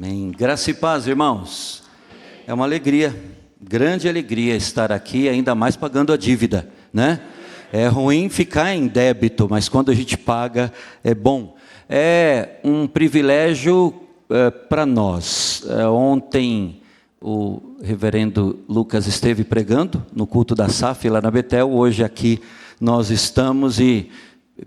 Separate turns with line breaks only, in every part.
Amém. Graça e paz, irmãos. É uma alegria, grande alegria estar aqui, ainda mais pagando a dívida, né? É ruim ficar em débito, mas quando a gente paga é bom. É um privilégio para nós. Ontem o reverendo Lucas esteve pregando no culto da SAF lá na Betel. Hoje aqui nós estamos e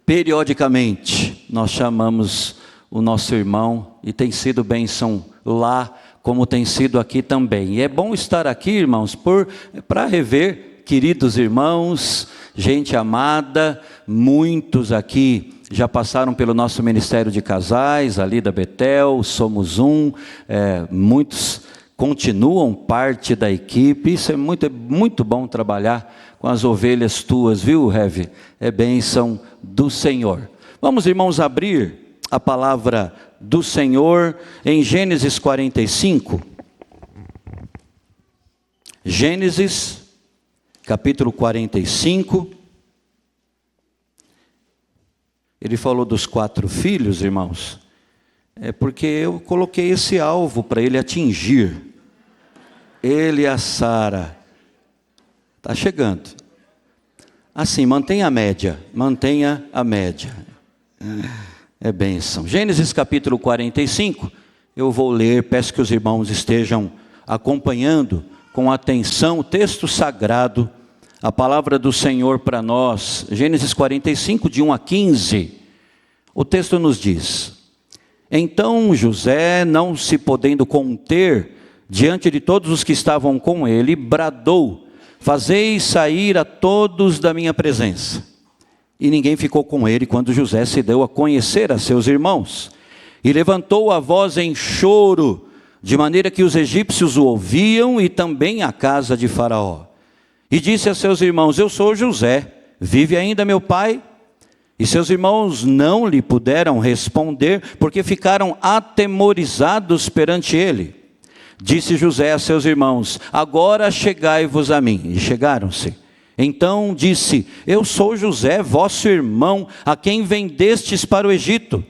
periodicamente nós chamamos o nosso irmão, e tem sido bênção lá, como tem sido aqui também. E é bom estar aqui, irmãos, para rever queridos irmãos, gente amada. Muitos aqui já passaram pelo nosso ministério de casais, ali da Betel, Somos Um. Muitos continuam parte da equipe. Isso é muito bom trabalhar com as ovelhas tuas, viu, Rev? É bênção do Senhor. Vamos, irmãos, abrir a palavra do Senhor em Gênesis 45. Gênesis, capítulo 45. Ele falou dos 4 filhos, irmãos. É porque eu coloquei esse alvo para ele atingir. Ele e a Sara. Está chegando. Assim, mantenha a média. Mantenha a média. É bênção. Gênesis capítulo 45, eu vou ler, peço que os irmãos estejam acompanhando com atenção o texto sagrado, a palavra do Senhor para nós. Gênesis 45, de 1 a 15, o texto nos diz: Então José, não se podendo conter diante de todos os que estavam com ele, bradou: Fazei sair a todos da minha presença. E ninguém ficou com ele quando José se deu a conhecer a seus irmãos. E levantou a voz em choro, de maneira que os egípcios o ouviam e também a casa de Faraó. E disse a seus irmãos: Eu sou José, vive ainda meu pai? E seus irmãos não lhe puderam responder, porque ficaram atemorizados perante ele. Disse José a seus irmãos: Agora chegai-vos a mim. E chegaram-se. Então disse: Eu sou José, vosso irmão, a quem vendestes para o Egito.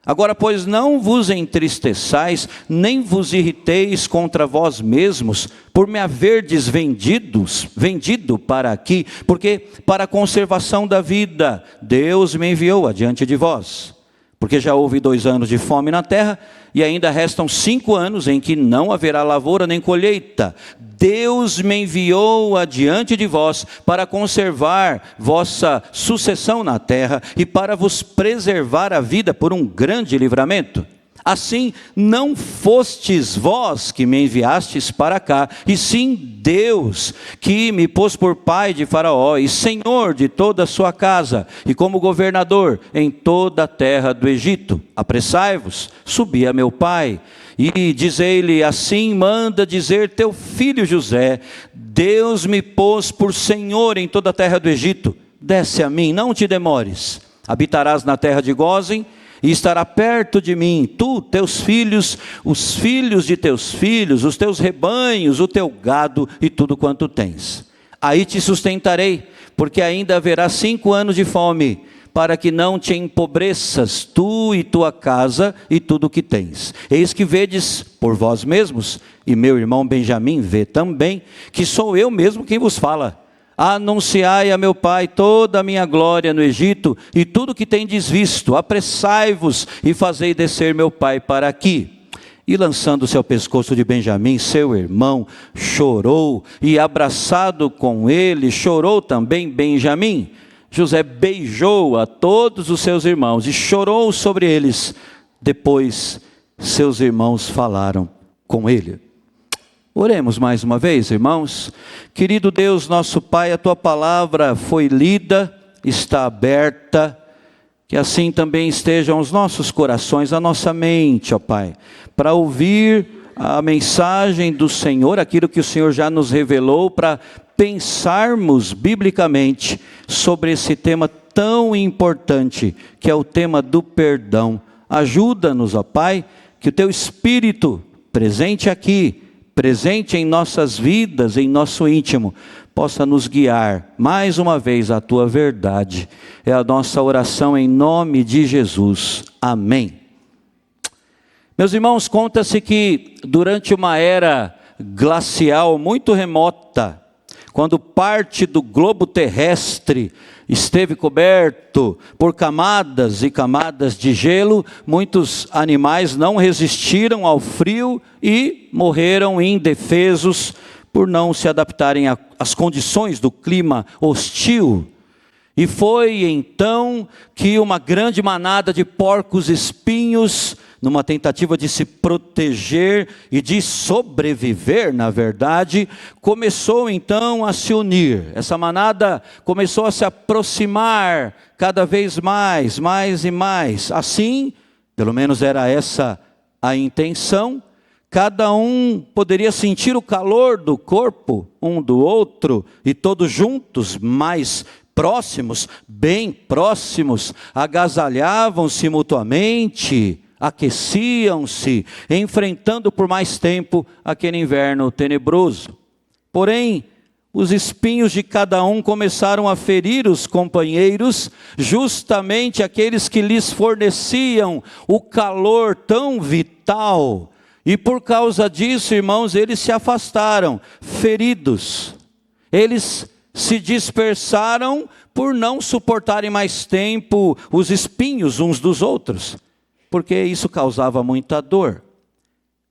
Agora, pois, não vos entristeçais, nem vos irriteis contra vós mesmos, por me haverdes vendido para aqui, porque para a conservação da vida, Deus me enviou adiante de vós. Porque já houve 2 anos de fome na terra, e ainda restam 5 anos em que não haverá lavoura nem colheita. Deus me enviou adiante de vós para conservar vossa sucessão na terra e para vos preservar a vida por um grande livramento. Assim, não fostes vós que me enviastes para cá, e sim Deus, que me pôs por pai de Faraó e senhor de toda a sua casa, e como governador em toda a terra do Egito. Apressai-vos, subi a meu pai, e dizei-lhe: Assim manda dizer teu filho José: Deus me pôs por senhor em toda a terra do Egito. Desce a mim, não te demores. Habitarás na terra de Gósen, e estará perto de mim, tu, teus filhos, os filhos de teus filhos, os teus rebanhos, o teu gado e tudo quanto tens. Aí te sustentarei, porque ainda haverá 5 anos de fome, para que não te empobreças, tu e tua casa e tudo o que tens. Eis que vedes por vós mesmos, e meu irmão Benjamim vê também, que sou eu mesmo quem vos fala. Anunciai a meu pai toda a minha glória no Egito, e tudo que tendes visto. Apressai-vos e fazei descer meu pai para aqui. E lançando-se ao pescoço de Benjamim, seu irmão, chorou, e abraçado com ele, chorou também Benjamim. José beijou a todos os seus irmãos e chorou sobre eles. Depois seus irmãos falaram com ele. Oremos mais uma vez, irmãos. Querido Deus, nosso Pai, a Tua palavra foi lida, está aberta, que assim também estejam os nossos corações, a nossa mente, ó Pai, para ouvir a mensagem do Senhor, aquilo que o Senhor já nos revelou, para pensarmos biblicamente sobre esse tema tão importante, que é o tema do perdão. Ajuda-nos, ó Pai, que o Teu Espírito presente aqui, presente em nossas vidas, em nosso íntimo, possa nos guiar mais uma vez à Tua verdade. É a nossa oração em nome de Jesus. Amém. Meus irmãos, conta-se que durante uma era glacial muito remota, quando parte do globo terrestre esteve coberto por camadas e camadas de gelo, muitos animais não resistiram ao frio e morreram indefesos por não se adaptarem às condições do clima hostil. E foi então que uma grande manada de porcos-espinhos, numa tentativa de se proteger e de sobreviver, na verdade, começou então a se unir. Essa manada começou a se aproximar cada vez mais e mais. Assim, pelo menos era essa a intenção, cada um poderia sentir o calor do corpo um do outro, e todos juntos, mais próximos, bem próximos, agasalhavam-se mutuamente, aqueciam-se, enfrentando por mais tempo aquele inverno tenebroso. Porém, os espinhos de cada um começaram a ferir os companheiros, justamente aqueles que lhes forneciam o calor tão vital. E por causa disso, irmãos, eles se afastaram, feridos. Eles se dispersaram por não suportarem mais tempo os espinhos uns dos outros, porque isso causava muita dor.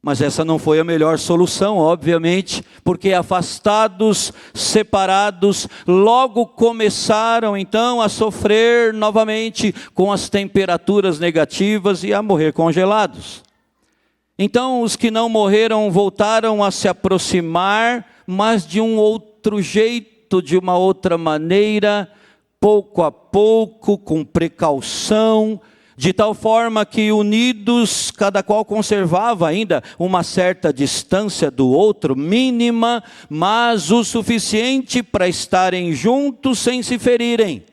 Mas essa não foi a melhor solução, obviamente, porque afastados, separados, logo começaram então a sofrer novamente com as temperaturas negativas e a morrer congelados. Então os que não morreram voltaram a se aproximar, mas de um outro jeito, de uma outra maneira, pouco a pouco, com precaução, de tal forma que unidos, cada qual conservava ainda uma certa distância do outro, mínima, mas o suficiente para estarem juntos sem se ferirem,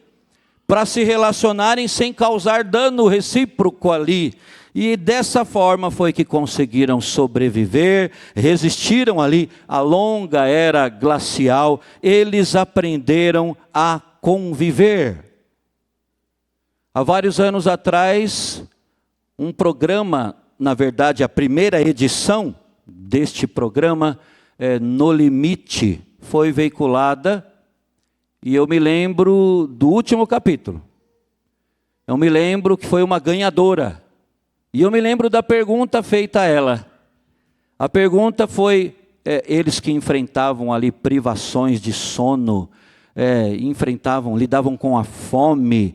para se relacionarem sem causar dano recíproco ali. E dessa forma foi que conseguiram sobreviver, resistiram ali à longa era glacial, eles aprenderam a conviver. Há vários anos atrás, um programa, na verdade a primeira edição deste programa, No Limite, foi veiculada, e eu me lembro do último capítulo. Eu me lembro que foi uma ganhadora. E eu me lembro da pergunta feita a ela. A pergunta foi, eles que enfrentavam ali privações de sono, lidavam com a fome,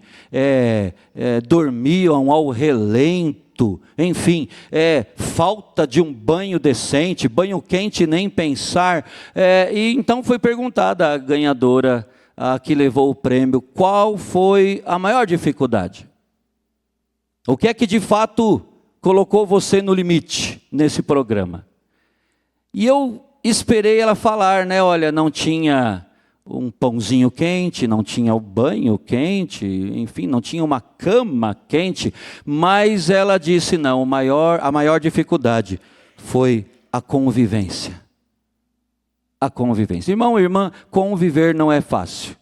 dormiam ao relento, enfim, falta de um banho decente, banho quente nem pensar. E então foi perguntada à ganhadora, a que levou o prêmio, qual foi a maior dificuldade? O que é que de fato colocou você no limite nesse programa? E eu esperei ela falar, né? Olha, não tinha um pãozinho quente, não tinha o banho quente, enfim, não tinha uma cama quente, mas ela disse não, a maior dificuldade foi a convivência. A convivência. Irmão e irmã, conviver não é fácil.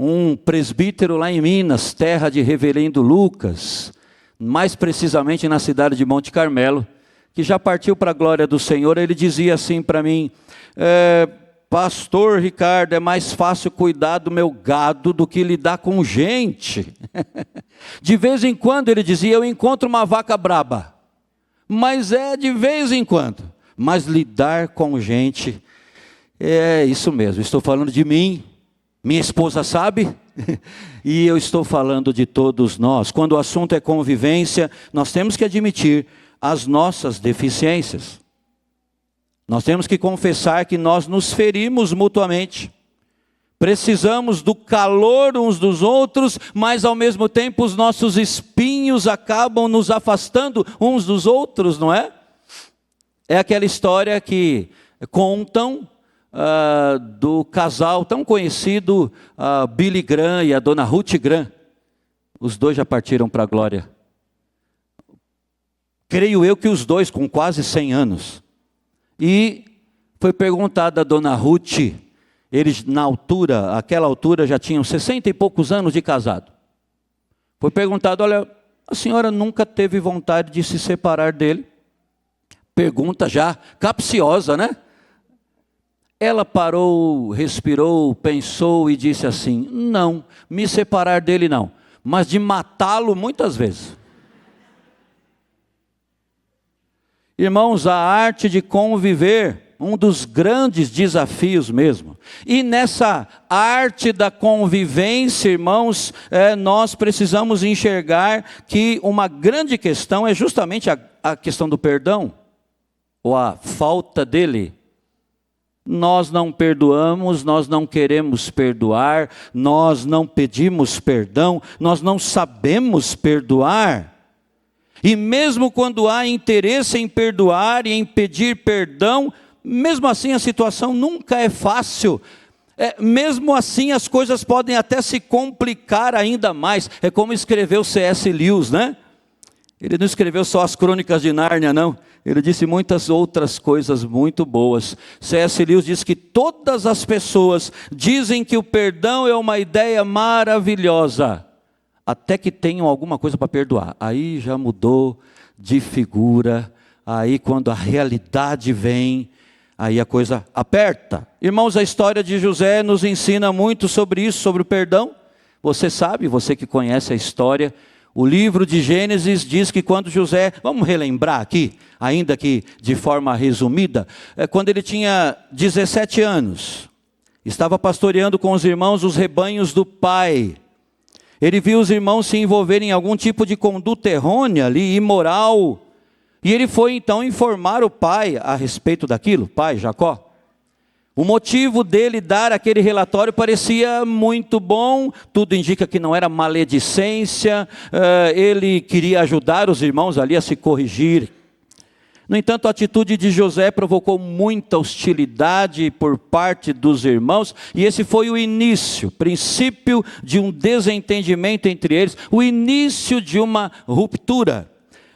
Um presbítero lá em Minas, terra de reverendo Lucas, mais precisamente na cidade de Monte Carmelo, que já partiu para a glória do Senhor, ele dizia assim para mim, pastor Ricardo, é mais fácil cuidar do meu gado do que lidar com gente. De vez em quando, ele dizia, eu encontro uma vaca braba, mas é de vez em quando. Mas lidar com gente, é isso mesmo, estou falando de mim, minha esposa sabe, e eu estou falando de todos nós. Quando o assunto é convivência, nós temos que admitir as nossas deficiências. Nós temos que confessar que nós nos ferimos mutuamente. Precisamos do calor uns dos outros, mas ao mesmo tempo os nossos espinhos acabam nos afastando uns dos outros, não é? É aquela história que contam do casal tão conhecido, Billy Graham e a dona Ruth Graham. Os dois já partiram para a glória. Creio eu que os dois com quase 100 anos. E foi perguntada a dona Ruth, eles aquela altura já tinham 60 e poucos anos de casado. Foi perguntado, olha, A senhora nunca teve vontade de se separar dele? Pergunta já capciosa, né? Ela parou, respirou, pensou e disse assim: não, me separar dele não, mas de matá-lo muitas vezes. Irmãos, a arte de conviver, um dos grandes desafios mesmo. E nessa arte da convivência, irmãos, nós precisamos enxergar que uma grande questão é justamente a questão do perdão, ou a falta dele. Nós não perdoamos, nós não queremos perdoar, nós não pedimos perdão, nós não sabemos perdoar. E mesmo quando há interesse em perdoar e em pedir perdão, mesmo assim a situação nunca é fácil. Mesmo assim as coisas podem até se complicar ainda mais. É como escreveu C.S. Lewis, né? Ele não escreveu só as Crônicas de Nárnia, não. Ele disse muitas outras coisas muito boas. C.S. Lewis diz que todas as pessoas dizem que o perdão é uma ideia maravilhosa, até que tenham alguma coisa para perdoar. Aí já mudou de figura. Aí quando a realidade vem, aí a coisa aperta. Irmãos, a história de José nos ensina muito sobre isso, sobre o perdão. Você sabe, você que conhece a história, o livro de Gênesis diz que quando José, vamos relembrar aqui, ainda que de forma resumida, quando ele tinha 17 anos, estava pastoreando com os irmãos os rebanhos do pai. Ele viu os irmãos se envolverem em algum tipo de conduta errônea ali, imoral, e ele foi então informar o pai a respeito daquilo, pai Jacó. O motivo dele dar aquele relatório parecia muito bom, tudo indica que não era maledicência, ele queria ajudar os irmãos ali a se corrigir. No entanto, a atitude de José provocou muita hostilidade por parte dos irmãos, e esse foi o início, princípio de um desentendimento entre eles, o início de uma ruptura.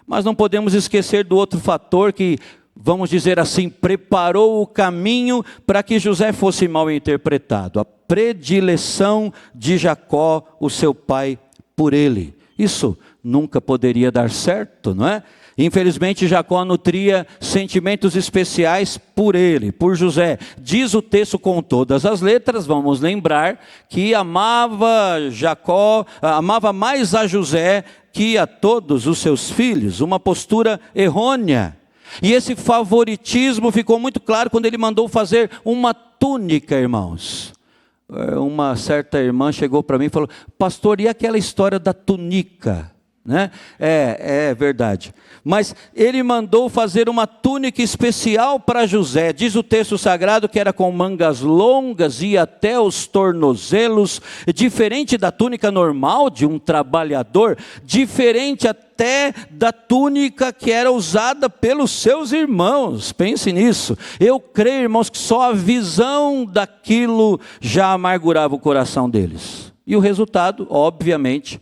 Mas não podemos esquecer do outro fator que, vamos dizer assim, preparou o caminho para que José fosse mal interpretado. A predileção de Jacó, o seu pai, por ele. Isso nunca poderia dar certo, não é? Infelizmente Jacó nutria sentimentos especiais por ele, por José. Diz o texto com todas as letras, vamos lembrar, que amava Jacó, amava mais a José que a todos os seus filhos, uma postura errônea. E esse favoritismo ficou muito claro quando ele mandou fazer uma túnica, irmãos. Uma certa irmã chegou para mim e falou: pastor, e aquela história da túnica? Né? É verdade. Mas ele mandou fazer uma túnica especial para José. Diz o texto sagrado que era com mangas longas e até os tornozelos, diferente da túnica normal de um trabalhador, diferente até da túnica que era usada pelos seus irmãos. Pense nisso. Eu creio, irmãos, que só a visão daquilo já amargurava o coração deles. E o resultado, obviamente,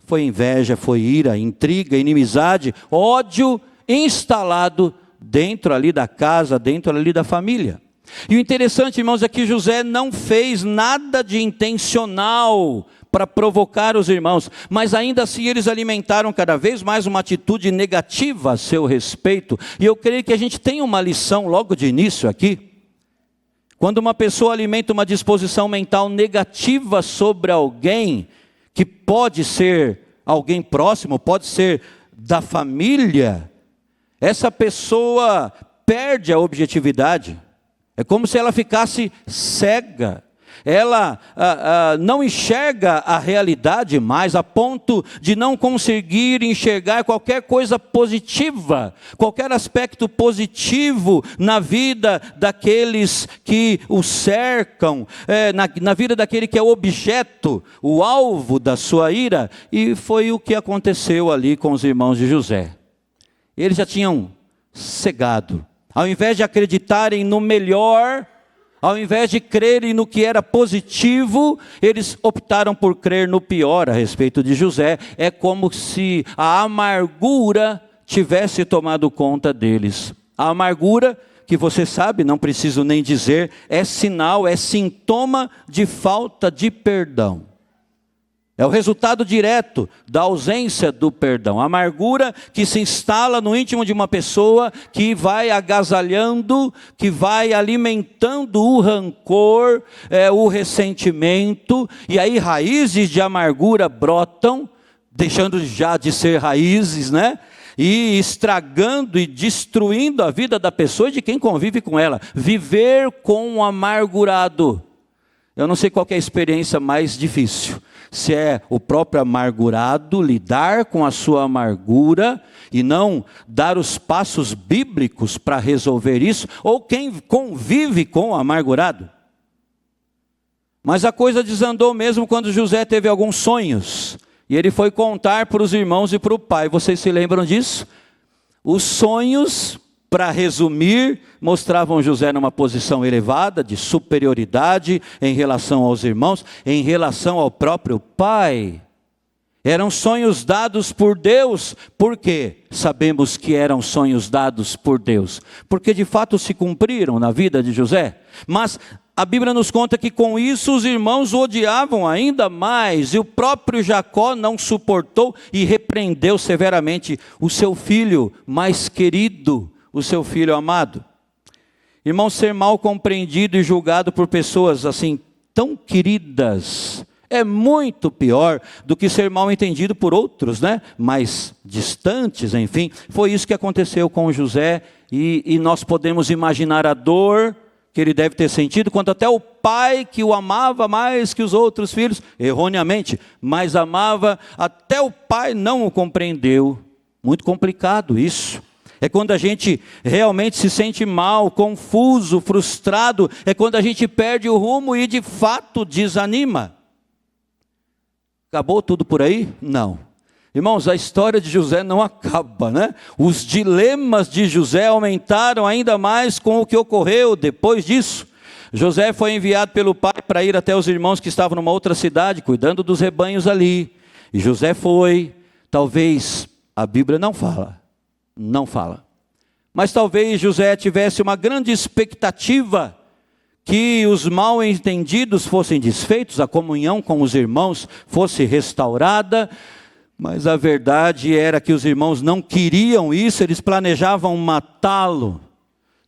foi inveja, foi ira, intriga, inimizade, ódio instalado dentro ali da casa, dentro ali da família. E o interessante, irmãos, é que José não fez nada de intencional para provocar os irmãos, mas ainda assim eles alimentaram cada vez mais uma atitude negativa a seu respeito. E eu creio que a gente tem uma lição logo de início aqui. Quando uma pessoa alimenta uma disposição mental negativa sobre alguém, que pode ser alguém próximo, pode ser da família, essa pessoa perde a objetividade. É como se ela ficasse cega. Ela não enxerga a realidade mais, a ponto de não conseguir enxergar qualquer coisa positiva, qualquer aspecto positivo na vida daqueles que o cercam, na vida daquele que é o objeto, o alvo da sua ira. E foi o que aconteceu ali com os irmãos de José. Eles já tinham cegado. Ao invés de acreditarem no melhor, ao invés de crerem no que era positivo, eles optaram por crer no pior a respeito de José. É como se a amargura tivesse tomado conta deles. A amargura, que você sabe, não preciso nem dizer, é sinal, é sintoma de falta de perdão. É o resultado direto da ausência do perdão. A amargura que se instala no íntimo de uma pessoa, que vai agasalhando, que vai alimentando o rancor, o ressentimento, e aí raízes de amargura brotam, deixando já de ser raízes, né? E estragando e destruindo a vida da pessoa e de quem convive com ela. Viver com um amargurado. Eu não sei qual que é a experiência mais difícil. Se é o próprio amargurado lidar com a sua amargura e não dar os passos bíblicos para resolver isso, ou quem convive com o amargurado. Mas a coisa desandou mesmo quando José teve alguns sonhos. E ele foi contar para os irmãos e para o pai. Vocês se lembram disso? Os sonhos, para resumir, mostravam José numa posição elevada, de superioridade em relação aos irmãos, em relação ao próprio pai. Eram sonhos dados por Deus. Por quê? Sabemos que eram sonhos dados por Deus. Porque de fato se cumpriram na vida de José. Mas a Bíblia nos conta que com isso os irmãos o odiavam ainda mais. E o próprio Jacó não suportou e repreendeu severamente o seu filho mais querido, o seu filho amado. Irmão, ser mal compreendido e julgado por pessoas assim tão queridas é muito pior do que ser mal entendido por outros, né? Mais distantes, enfim. Foi isso que aconteceu com José e nós podemos imaginar a dor que ele deve ter sentido, quando até o pai que o amava mais que os outros filhos, erroneamente, mas amava, até o pai não o compreendeu. Muito complicado isso. É quando a gente realmente se sente mal, confuso, frustrado, é quando a gente perde o rumo e de fato desanima. Acabou tudo por aí? Não. Irmãos, a história de José não acaba, né? Os dilemas de José aumentaram ainda mais com o que ocorreu depois disso. José foi enviado pelo pai para ir até os irmãos que estavam numa outra cidade, cuidando dos rebanhos ali. E José foi, talvez, a Bíblia não fala, mas talvez José tivesse uma grande expectativa que os mal entendidos fossem desfeitos, a comunhão com os irmãos fosse restaurada, mas a verdade era que os irmãos não queriam isso, eles planejavam matá-lo.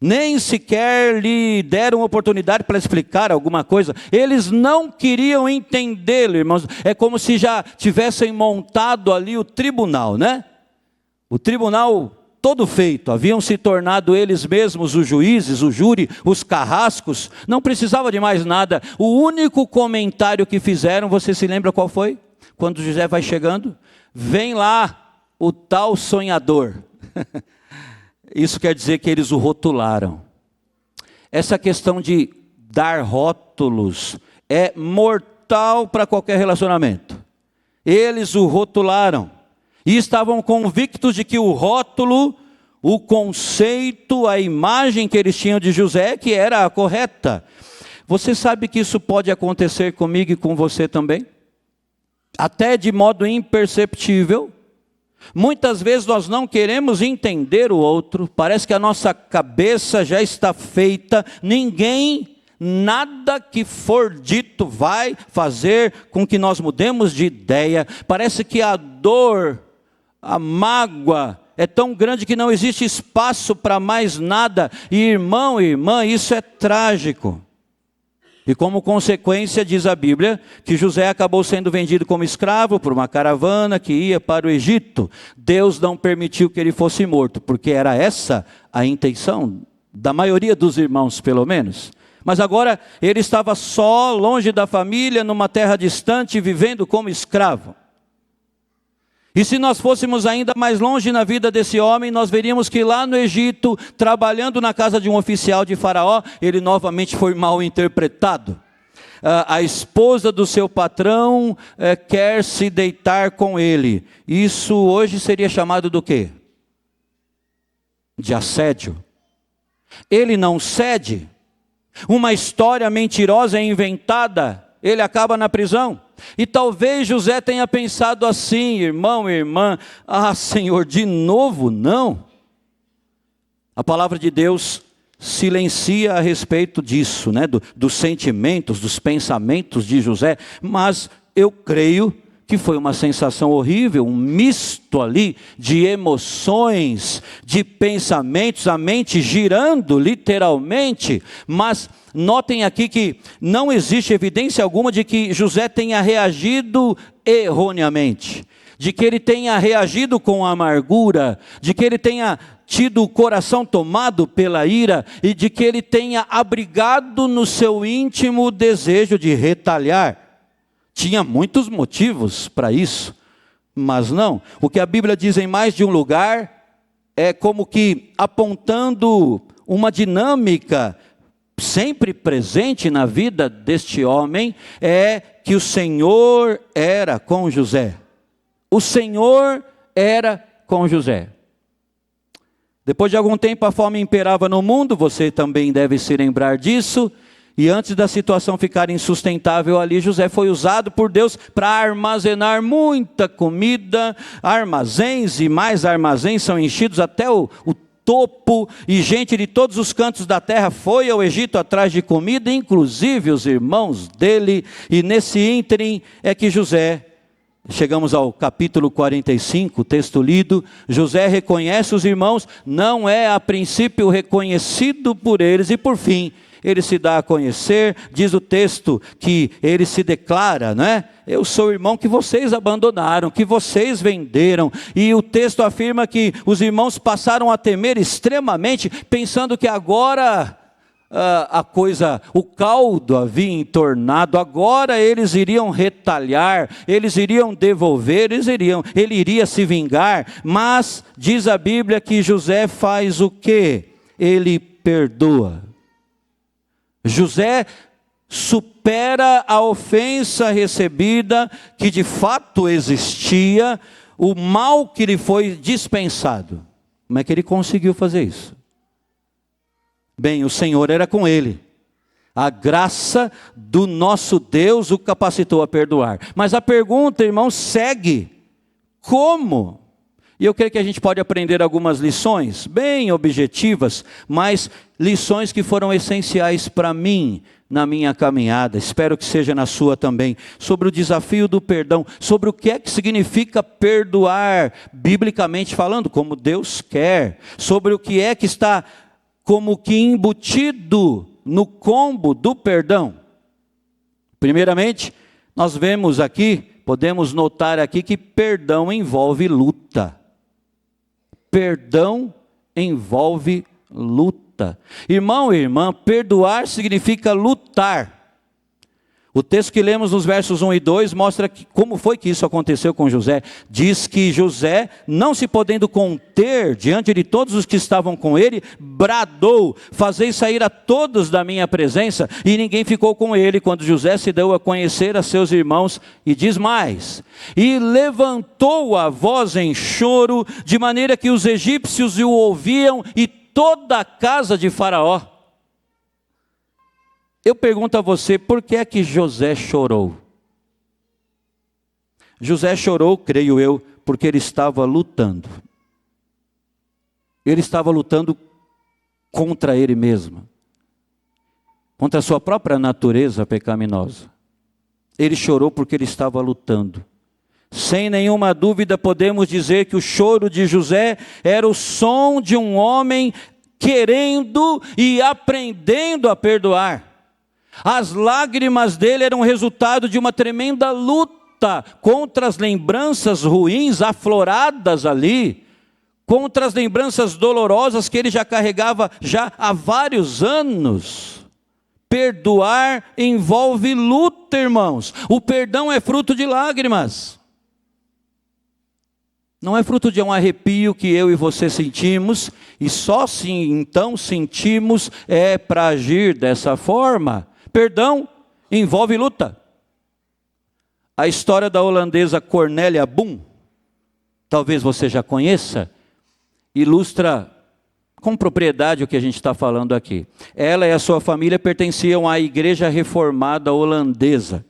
Nem sequer lhe deram oportunidade para explicar alguma coisa. Eles não queriam entendê-lo, irmãos. É como se já tivessem montado ali o tribunal, né? O tribunal todo feito. Haviam se tornado eles mesmos os juízes, o júri, os carrascos. Não precisava de mais nada. O único comentário que fizeram, você se lembra qual foi? Quando José vai chegando? Vem lá o tal sonhador. Isso quer dizer que eles o rotularam. Essa questão de dar rótulos é mortal para qualquer relacionamento. Eles o rotularam. E estavam convictos de que o rótulo, o conceito, a imagem que eles tinham de José, que era a correta. Você sabe que isso pode acontecer comigo e com você também? Até de modo imperceptível. Muitas vezes nós não queremos entender o outro, parece que a nossa cabeça já está feita, nada que for dito vai fazer com que nós mudemos de ideia. Parece que a dor, a mágoa é tão grande que não existe espaço para mais nada. E irmão e irmã, isso é trágico. E como consequência, diz a Bíblia, que José acabou sendo vendido como escravo por uma caravana que ia para o Egito. Deus não permitiu que ele fosse morto, porque era essa a intenção da maioria dos irmãos, pelo menos. Mas agora ele estava só, longe da família, numa terra distante, vivendo como escravo. E se nós fôssemos ainda mais longe na vida desse homem, nós veríamos que lá no Egito, trabalhando na casa de um oficial de Faraó, ele novamente foi mal interpretado. A esposa do seu patrão quer se deitar com ele. Isso hoje seria chamado do quê? De assédio. Ele não cede. Uma história mentirosa é inventada, ele acaba na prisão. E talvez José tenha pensado assim, irmão e irmã, Senhor, de novo não. A palavra de Deus silencia a respeito disso, né? Dos sentimentos, dos pensamentos de José, mas eu creio que foi uma sensação horrível, um misto ali de emoções, de pensamentos, a mente girando literalmente, mas notem aqui que não existe evidência alguma de que José tenha reagido erroneamente, de que ele tenha reagido com amargura, de que ele tenha tido o coração tomado pela ira e de que ele tenha abrigado no seu íntimo o desejo de retalhar. Tinha muitos motivos para isso, mas não. O que a Bíblia diz em mais de um lugar é como que apontando uma dinâmica sempre presente na vida deste homem, é que o Senhor era com José. O Senhor era com José. Depois de algum tempo a fome imperava no mundo, você também deve se lembrar disso. E antes da situação ficar insustentável ali, José foi usado por Deus para armazenar muita comida, armazéns e mais armazéns são enchidos até o topo, e gente de todos os cantos da terra foi ao Egito atrás de comida, inclusive os irmãos dele, e nesse ínterim é que José, chegamos ao capítulo 45, texto lido, José reconhece os irmãos, não é a princípio reconhecido por eles, e por fim, ele se dá a conhecer, diz o texto que ele se declara, né? Eu sou o irmão que vocês abandonaram, que vocês venderam. E o texto afirma que os irmãos passaram a temer extremamente, pensando que agora o caldo havia entornado, agora eles iriam retalhar, eles iriam devolver, ele iria se vingar. Mas diz a Bíblia que José faz o quê? Ele perdoa. José supera a ofensa recebida, que de fato existia, o mal que lhe foi dispensado. Como é que ele conseguiu fazer isso? Bem, o Senhor era com ele. A graça do nosso Deus o capacitou a perdoar. Mas a pergunta, irmão, segue. Como? E eu creio que a gente pode aprender algumas lições, bem objetivas, mas lições que foram essenciais para mim, na minha caminhada, espero que seja na sua também, sobre o desafio do perdão, sobre o que é que significa perdoar, biblicamente falando, como Deus quer, sobre o que é que está como que embutido no combo do perdão. Primeiramente, nós vemos aqui, podemos notar aqui que perdão envolve luta. Perdão envolve luta. Irmão e irmã, perdoar significa lutar. O texto que lemos nos versos 1 e 2 mostra como foi que isso aconteceu com José. Diz que José, não se podendo conter diante de todos os que estavam com ele, bradou: fazei sair a todos da minha presença. E ninguém ficou com ele quando José se deu a conhecer a seus irmãos. E diz mais: e levantou a voz em choro, de maneira que os egípcios o ouviam e toda a casa de Faraó. Eu pergunto a você, por que é que José chorou? José chorou, creio eu, porque ele estava lutando. Ele estava lutando contra ele mesmo, contra a sua própria natureza pecaminosa. Ele chorou porque ele estava lutando. Sem nenhuma dúvida podemos dizer que o choro de José era o som de um homem querendo e aprendendo a perdoar. As lágrimas dele eram resultado de uma tremenda luta contra as lembranças ruins afloradas ali, contra as lembranças dolorosas que ele já carregava já há vários anos. Perdoar envolve luta, irmãos. O perdão é fruto de lágrimas. Não é fruto de um arrepio que eu e você sentimos, e só se então sentimos para agir dessa forma. Perdão envolve luta. A história da holandesa Cornélia Boom, talvez você já conheça, ilustra com propriedade o que a gente está falando aqui. Ela e a sua família pertenciam à igreja reformada holandesa.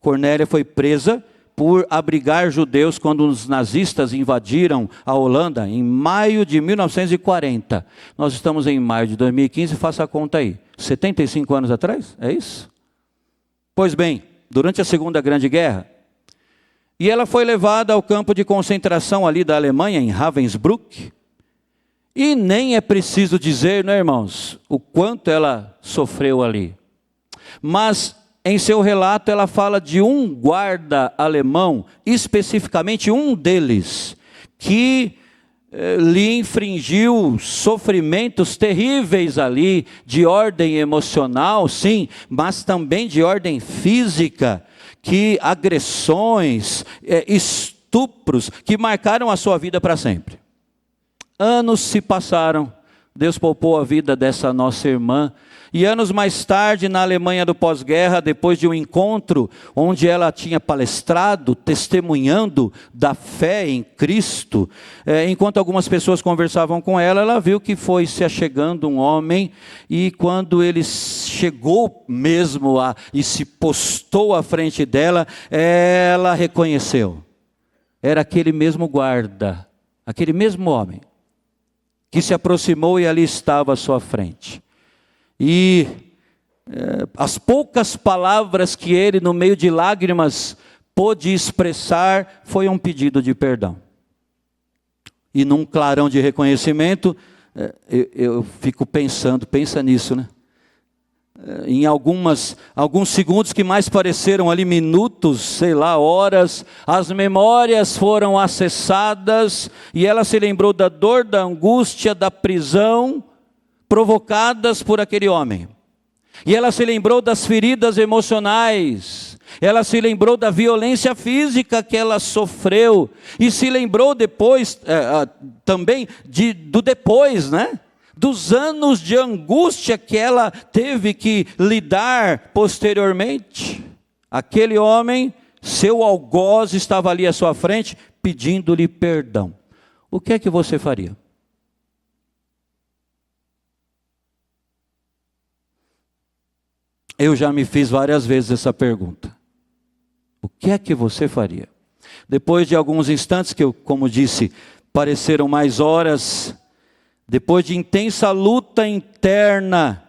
Cornélia foi presa por abrigar judeus quando os nazistas invadiram a Holanda em maio de 1940. Nós estamos em maio de 2015, faça a conta aí. 75 anos atrás? É isso? Pois bem, durante a Segunda Grande Guerra, E ela foi levada ao campo de concentração ali da Alemanha, em Ravensbrück. E nem é preciso dizer, né, irmãos, o quanto ela sofreu ali. Mas em seu relato ela fala de um guarda alemão, especificamente um deles, que lhe infringiu sofrimentos terríveis ali, de ordem emocional, sim, mas também de ordem física, que agressões, estupros, que marcaram a sua vida para sempre. Anos se passaram, Deus poupou a vida dessa nossa irmã, e anos mais tarde, na Alemanha do pós-guerra, depois de um encontro onde ela tinha palestrado, testemunhando da fé em Cristo, enquanto algumas pessoas conversavam com ela, ela viu que foi se achegando um homem, e quando ele chegou mesmo e se postou à frente dela, ela reconheceu. Era aquele mesmo guarda, aquele mesmo homem, que se aproximou e ali estava à sua frente. E as poucas palavras que ele, no meio de lágrimas, pôde expressar, foi um pedido de perdão. E num clarão de reconhecimento, eu fico pensando, pensa nisso, né? Em alguns segundos que mais pareceram ali minutos, sei lá, horas, as memórias foram acessadas, e ela se lembrou da dor, da angústia, da prisão, provocadas por aquele homem. E ela se lembrou das feridas emocionais, ela se lembrou da violência física que ela sofreu, e se lembrou depois, também do depois, né? Dos anos de angústia que ela teve que lidar posteriormente. Aquele homem, seu algoz, estava ali à sua frente, pedindo-lhe perdão. O que é que você faria? Eu já me fiz várias vezes essa pergunta. O que é que você faria? Depois de alguns instantes, que eu, como disse, pareceram mais horas, depois de intensa luta interna,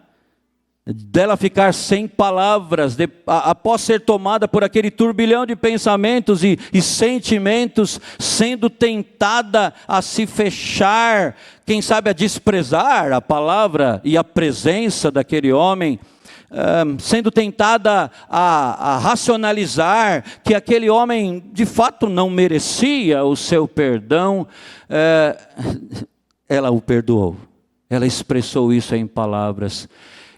dela ficar sem palavras, após ser tomada por aquele turbilhão de pensamentos e sentimentos, sendo tentada a se fechar, quem sabe a desprezar a palavra e a presença daquele homem, sendo tentada a racionalizar que aquele homem de fato não merecia o seu perdão, ela o perdoou, ela expressou isso em palavras.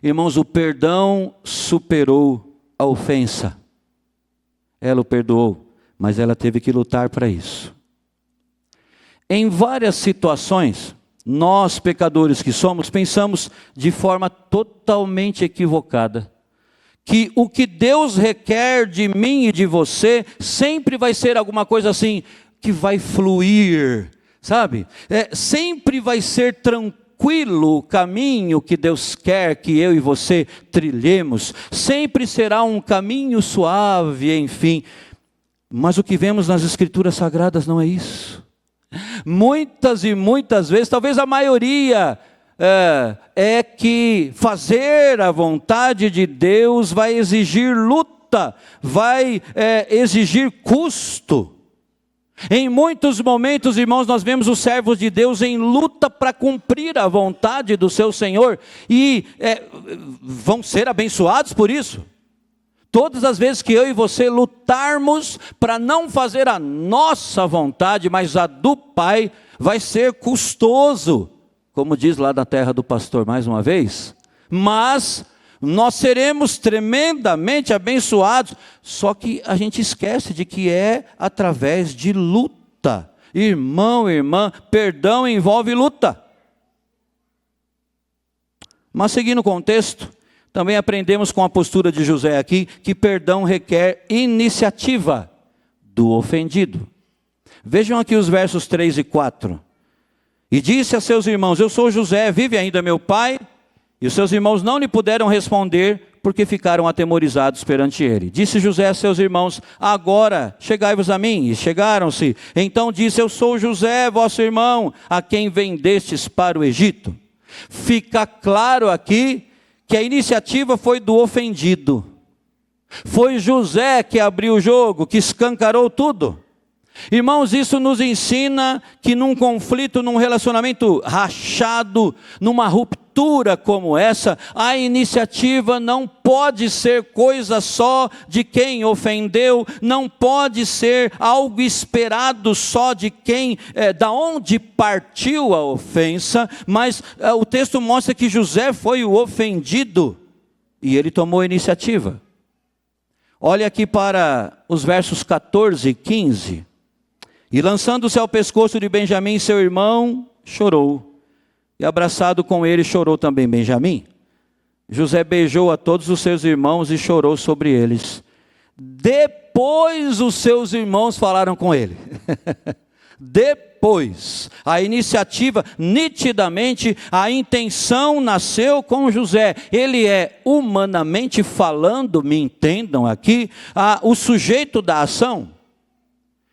Irmãos, o perdão superou a ofensa, ela o perdoou, mas ela teve que lutar para isso. Em várias situações, nós, pecadores que somos, pensamos de forma totalmente equivocada, que o que Deus requer de mim e de você, sempre vai ser alguma coisa assim, que vai fluir, sabe? Sempre vai ser tranquilo o caminho que Deus quer que eu e você trilhemos, sempre será um caminho suave, enfim. Mas o que vemos nas Escrituras Sagradas não é isso. Muitas e muitas vezes, talvez a maioria, é que fazer a vontade de Deus vai exigir luta, vai exigir custo. Em muitos momentos, irmãos, nós vemos os servos de Deus em luta para cumprir a vontade do seu Senhor, e vão ser abençoados por isso. Todas as vezes que eu e você lutarmos para não fazer a nossa vontade, mas a do Pai, vai ser custoso, como diz lá na terra do pastor mais uma vez, mas nós seremos tremendamente abençoados, só que a gente esquece de que é através de luta. Irmão, irmã, perdão envolve luta. Mas seguindo o contexto, também aprendemos com a postura de José aqui, que perdão requer iniciativa do ofendido. Vejam aqui os versos 3 e 4. E disse a seus irmãos: eu sou José, vive ainda meu pai? E os seus irmãos não lhe puderam responder, porque ficaram atemorizados perante ele. Disse José a seus irmãos: agora chegai-vos a mim. E chegaram-se. Então disse: eu sou José, vosso irmão, a quem vendestes para o Egito. Fica claro aqui que a iniciativa foi do ofendido. Foi José que abriu o jogo, que escancarou tudo. Irmãos, isso nos ensina que num conflito, num relacionamento rachado, numa ruptura como essa, a iniciativa não pode ser coisa só de quem ofendeu, não pode ser algo esperado só de quem, da onde partiu a ofensa, mas o texto mostra que José foi o ofendido e ele tomou a iniciativa. Olha aqui para os versos 14 e 15. E lançando-se ao pescoço de Benjamim, seu irmão, chorou. E abraçado com ele, chorou também Benjamim. José beijou a todos os seus irmãos e chorou sobre eles. Depois os seus irmãos falaram com ele. Depois, a iniciativa, nitidamente, a intenção nasceu com José. Ele é, humanamente falando, me entendam aqui, o sujeito da ação.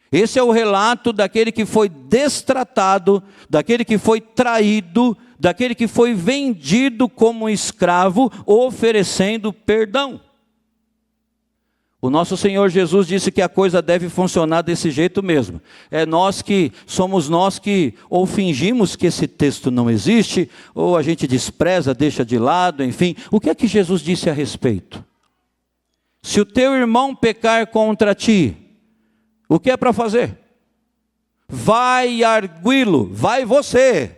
Esse é o relato daquele que foi destratado, daquele que foi traído, daquele que foi vendido como escravo, oferecendo perdão. O nosso Senhor Jesus disse que a coisa deve funcionar desse jeito mesmo. Somos nós que ou fingimos que esse texto não existe, ou a gente despreza, deixa de lado, enfim. O que é que Jesus disse a respeito? Se o teu irmão pecar contra ti, o que é para fazer? Vai arguí-lo, vai você.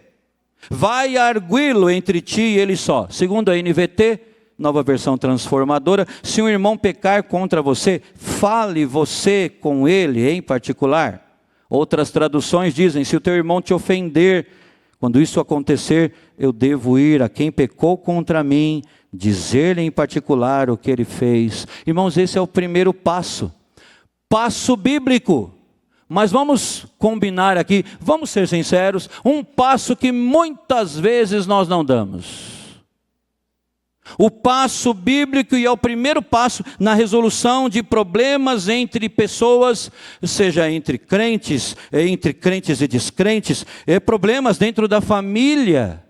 Vai arguí-lo entre ti e ele só. Segundo a NVT, Nova Versão Transformadora, se um irmão pecar contra você, fale você com ele em particular. Outras traduções dizem, se o teu irmão te ofender, quando isso acontecer, eu devo ir a quem pecou contra mim, dizer-lhe em particular o que ele fez. Irmãos, esse é o primeiro passo. Passo bíblico, mas vamos combinar aqui, vamos ser sinceros, um passo que muitas vezes nós não damos. O passo bíblico, e é o primeiro passo na resolução de problemas entre pessoas, seja entre crentes e descrentes, problemas dentro da família.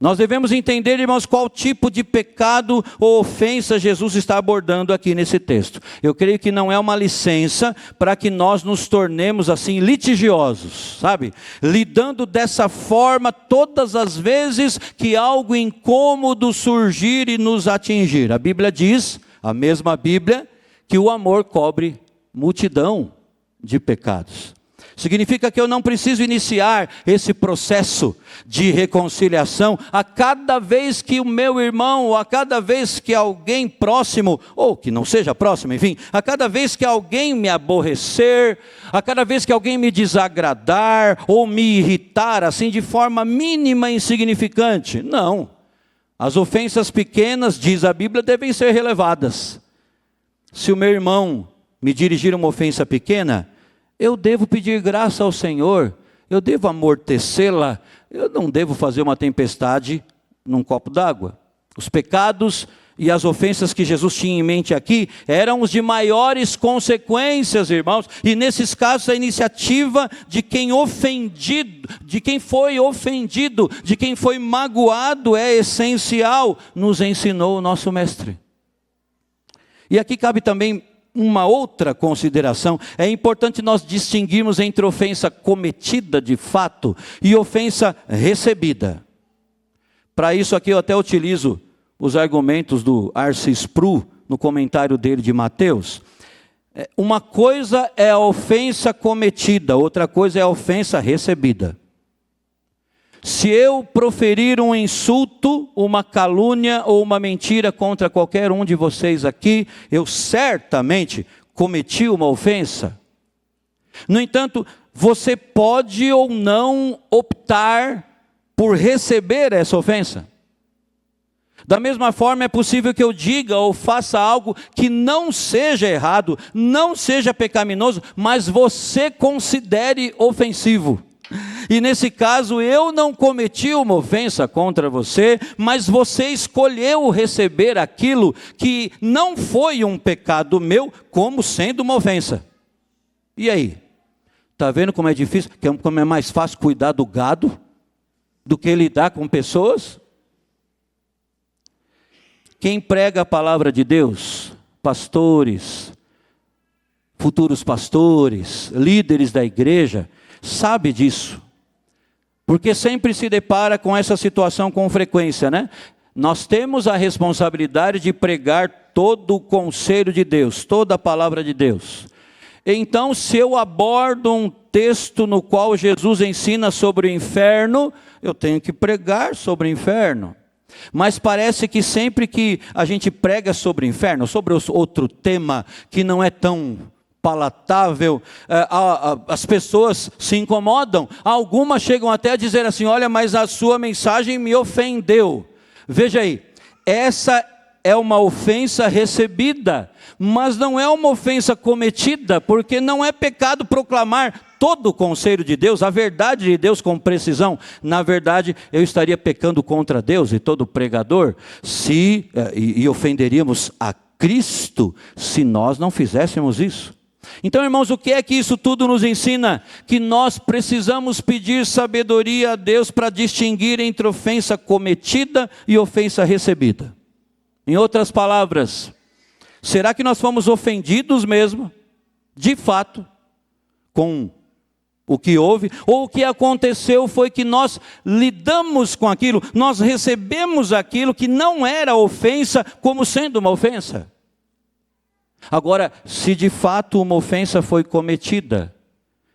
Nós devemos entender, irmãos, qual tipo de pecado ou ofensa Jesus está abordando aqui nesse texto. Eu creio que não é uma licença para que nós nos tornemos assim litigiosos, sabe? Lidando dessa forma todas as vezes que algo incômodo surgir e nos atingir. A Bíblia diz, a mesma Bíblia, que o amor cobre multidão de pecados. Significa que eu não preciso iniciar esse processo de reconciliação a cada vez que o meu irmão, ou a cada vez que alguém próximo, ou que não seja próximo, enfim, a cada vez que alguém me aborrecer, a cada vez que alguém me desagradar, ou me irritar, assim de forma mínima e insignificante. Não. As ofensas pequenas, diz a Bíblia, devem ser relevadas. Se o meu irmão me dirigir uma ofensa pequena, eu devo pedir graça ao Senhor, eu devo amortecê-la, eu não devo fazer uma tempestade num copo d'água. Os pecados e as ofensas que Jesus tinha em mente aqui eram os de maiores consequências, irmãos, e nesses casos a iniciativa de quem ofendido, de quem foi ofendido, de quem foi magoado é essencial, nos ensinou o nosso mestre. E aqui cabe também uma outra consideração. É importante nós distinguirmos entre ofensa cometida de fato e ofensa recebida. Para isso aqui eu até utilizo os argumentos do R.C. Sproul no comentário dele de Mateus. Uma coisa é a ofensa cometida, outra coisa é a ofensa recebida. Se eu proferir um insulto, uma calúnia ou uma mentira contra qualquer um de vocês aqui, eu certamente cometi uma ofensa. No entanto, você pode ou não optar por receber essa ofensa. Da mesma forma, é possível que eu diga ou faça algo que não seja errado, não seja pecaminoso, mas você considere ofensivo. E nesse caso eu não cometi uma ofensa contra você, mas você escolheu receber aquilo que não foi um pecado meu como sendo uma ofensa. E aí? Está vendo como é difícil, como é mais fácil cuidar do gado do que lidar com pessoas? Quem prega a palavra de Deus pastores, futuros pastores, líderes da igreja, sabe disso. Porque sempre se depara com essa situação com frequência, né? Nós temos a responsabilidade de pregar todo o conselho de Deus, toda a palavra de Deus. Então, se eu abordo um texto no qual Jesus ensina sobre o inferno, eu tenho que pregar sobre o inferno. Mas parece que sempre que a gente prega sobre o inferno, sobre outro tema que não é tão palatável, as pessoas se incomodam. Algumas chegam até a dizer assim: olha, mas a sua mensagem me ofendeu. Veja aí, essa é uma ofensa recebida, mas não é uma ofensa cometida, porque não é pecado proclamar todo o conselho de Deus, a verdade de Deus com precisão. Na verdade, eu estaria pecando contra Deus e todo pregador, e ofenderíamos a Cristo, se nós não fizéssemos isso. Então, irmãos, o que é que isso tudo nos ensina? Que nós precisamos pedir sabedoria a Deus para distinguir entre ofensa cometida e ofensa recebida. Em outras palavras, será que nós fomos ofendidos mesmo, de fato, com o que houve? Ou o que aconteceu foi que nós lidamos com aquilo, nós recebemos aquilo que não era ofensa como sendo uma ofensa? Agora, se de fato uma ofensa foi cometida,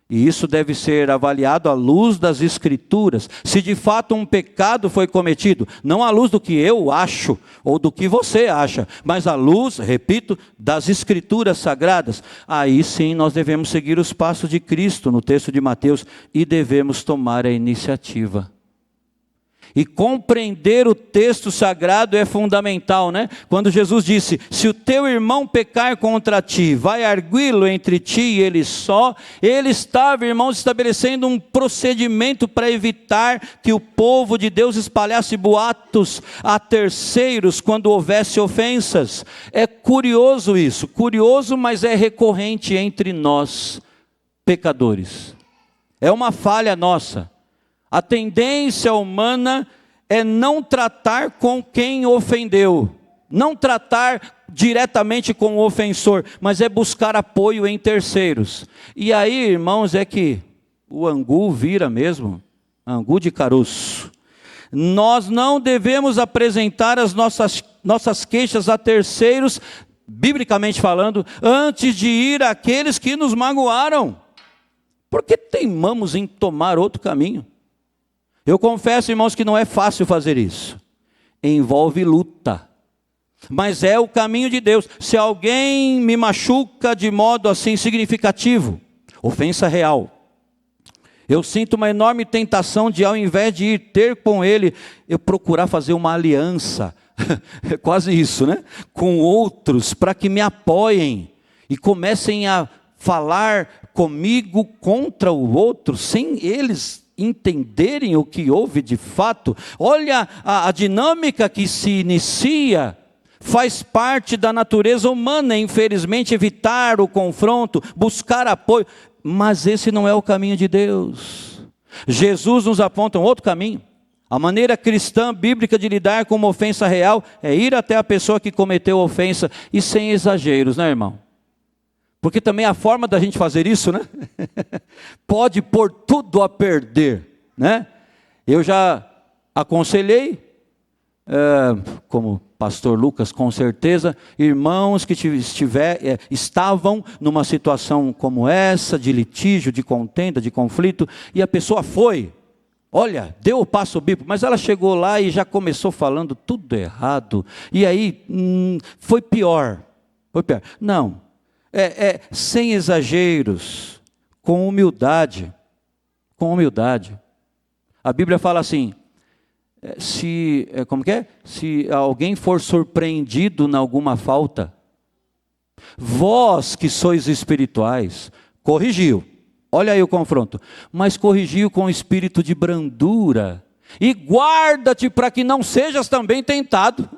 e isso deve ser avaliado à luz das Escrituras, se de fato um pecado foi cometido, não à luz do que eu acho, ou do que você acha, mas à luz, repito, das Escrituras Sagradas, aí sim nós devemos seguir os passos de Cristo no texto de Mateus, e devemos tomar a iniciativa. E compreender o texto sagrado é fundamental, né? Quando Jesus disse: se o teu irmão pecar contra ti, vai arguí-lo entre ti e ele só. Ele estava, irmãos, estabelecendo um procedimento para evitar que o povo de Deus espalhasse boatos a terceiros quando houvesse ofensas. É curioso isso, curioso, mas é recorrente entre nós, pecadores. É uma falha nossa. A tendência humana é não tratar com quem ofendeu, não tratar diretamente com o ofensor, mas é buscar apoio em terceiros. E aí, irmãos, é que o angu vira mesmo, angu de caroço. Nós não devemos apresentar as nossas queixas a terceiros, biblicamente falando, antes de ir àqueles que nos magoaram. Porque teimamos em tomar outro caminho. Eu confesso, irmãos, que não é fácil fazer isso. Envolve luta. Mas é o caminho de Deus. Se alguém me machuca de modo assim significativo, ofensa real, eu sinto uma enorme tentação de, ao invés de ir ter com ele, eu procurar fazer uma aliança, é quase isso, né? Com outros, para que me apoiem e comecem a falar comigo contra o outro, sem eles entenderem o que houve de fato. Olha a dinâmica que se inicia, faz parte da natureza humana, infelizmente, evitar o confronto, buscar apoio, mas esse não é o caminho de Deus. Jesus nos aponta um outro caminho. A maneira cristã, bíblica de lidar com uma ofensa real é ir até a pessoa que cometeu a ofensa, e sem exageros, né, irmão? Porque também a forma da gente fazer isso, né? Pode pôr tudo a perder, né? Eu já aconselhei, como pastor Lucas, com certeza, irmãos que estavam numa situação como essa, de litígio, de contenda, de conflito, e a pessoa foi, olha, deu o passo bíblico, mas ela chegou lá e já começou falando tudo errado, e aí foi pior. Não. Sem exageros, com humildade, A Bíblia fala assim, se alguém for surpreendido em alguma falta, vós que sois espirituais, corrigiu, olha aí o confronto, mas corrigiu com espírito de brandura, e guarda-te para que não sejas também tentado.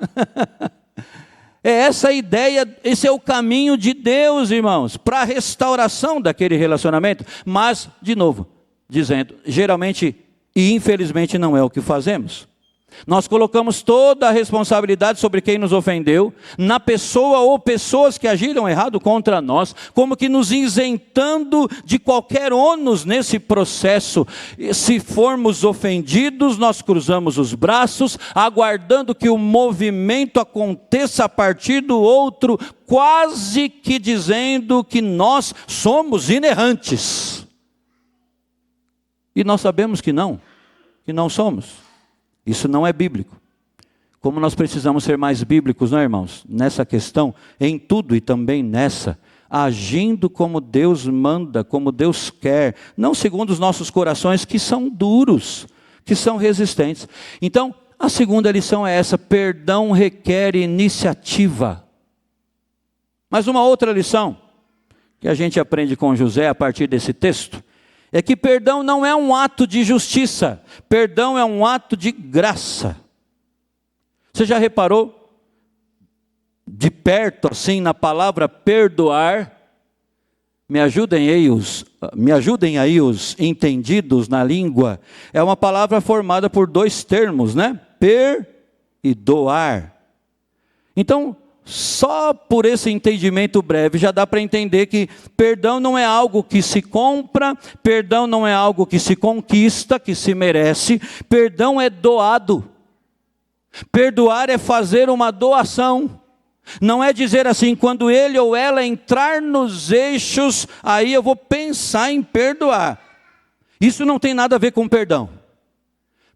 É essa a ideia, esse é o caminho de Deus, irmãos, para a restauração daquele relacionamento. Mas, de novo, dizendo, geralmente e infelizmente não é o que fazemos. Nós colocamos toda a responsabilidade sobre quem nos ofendeu, na pessoa ou pessoas que agiram errado contra nós, como que nos isentando de qualquer ônus nesse processo. E se formos ofendidos, nós cruzamos os braços, aguardando que o movimento aconteça a partir do outro, quase que dizendo que nós somos inerrantes. E nós sabemos que não somos. Isso não é bíblico. Como nós precisamos ser mais bíblicos, não é, irmãos? Nessa questão, em tudo e também nessa, agindo como Deus manda, como Deus quer, não segundo os nossos corações que são duros, que são resistentes. Então, a segunda lição é essa: perdão requer iniciativa. Mas uma outra lição que a gente aprende com José a partir desse texto, é que perdão não é um ato de justiça, perdão é um ato de graça. Você já reparou, de perto assim, na palavra perdoar? Me ajudem aí os entendidos na língua. É uma palavra formada por dois termos, né? Per e doar. Então, só por esse entendimento breve já dá para entender que perdão não é algo que se compra, perdão não é algo que se conquista, que se merece, perdão é doado. Perdoar é fazer uma doação. Não é dizer assim, quando ele ou ela entrar nos eixos, aí eu vou pensar em perdoar. Isso não tem nada a ver com perdão.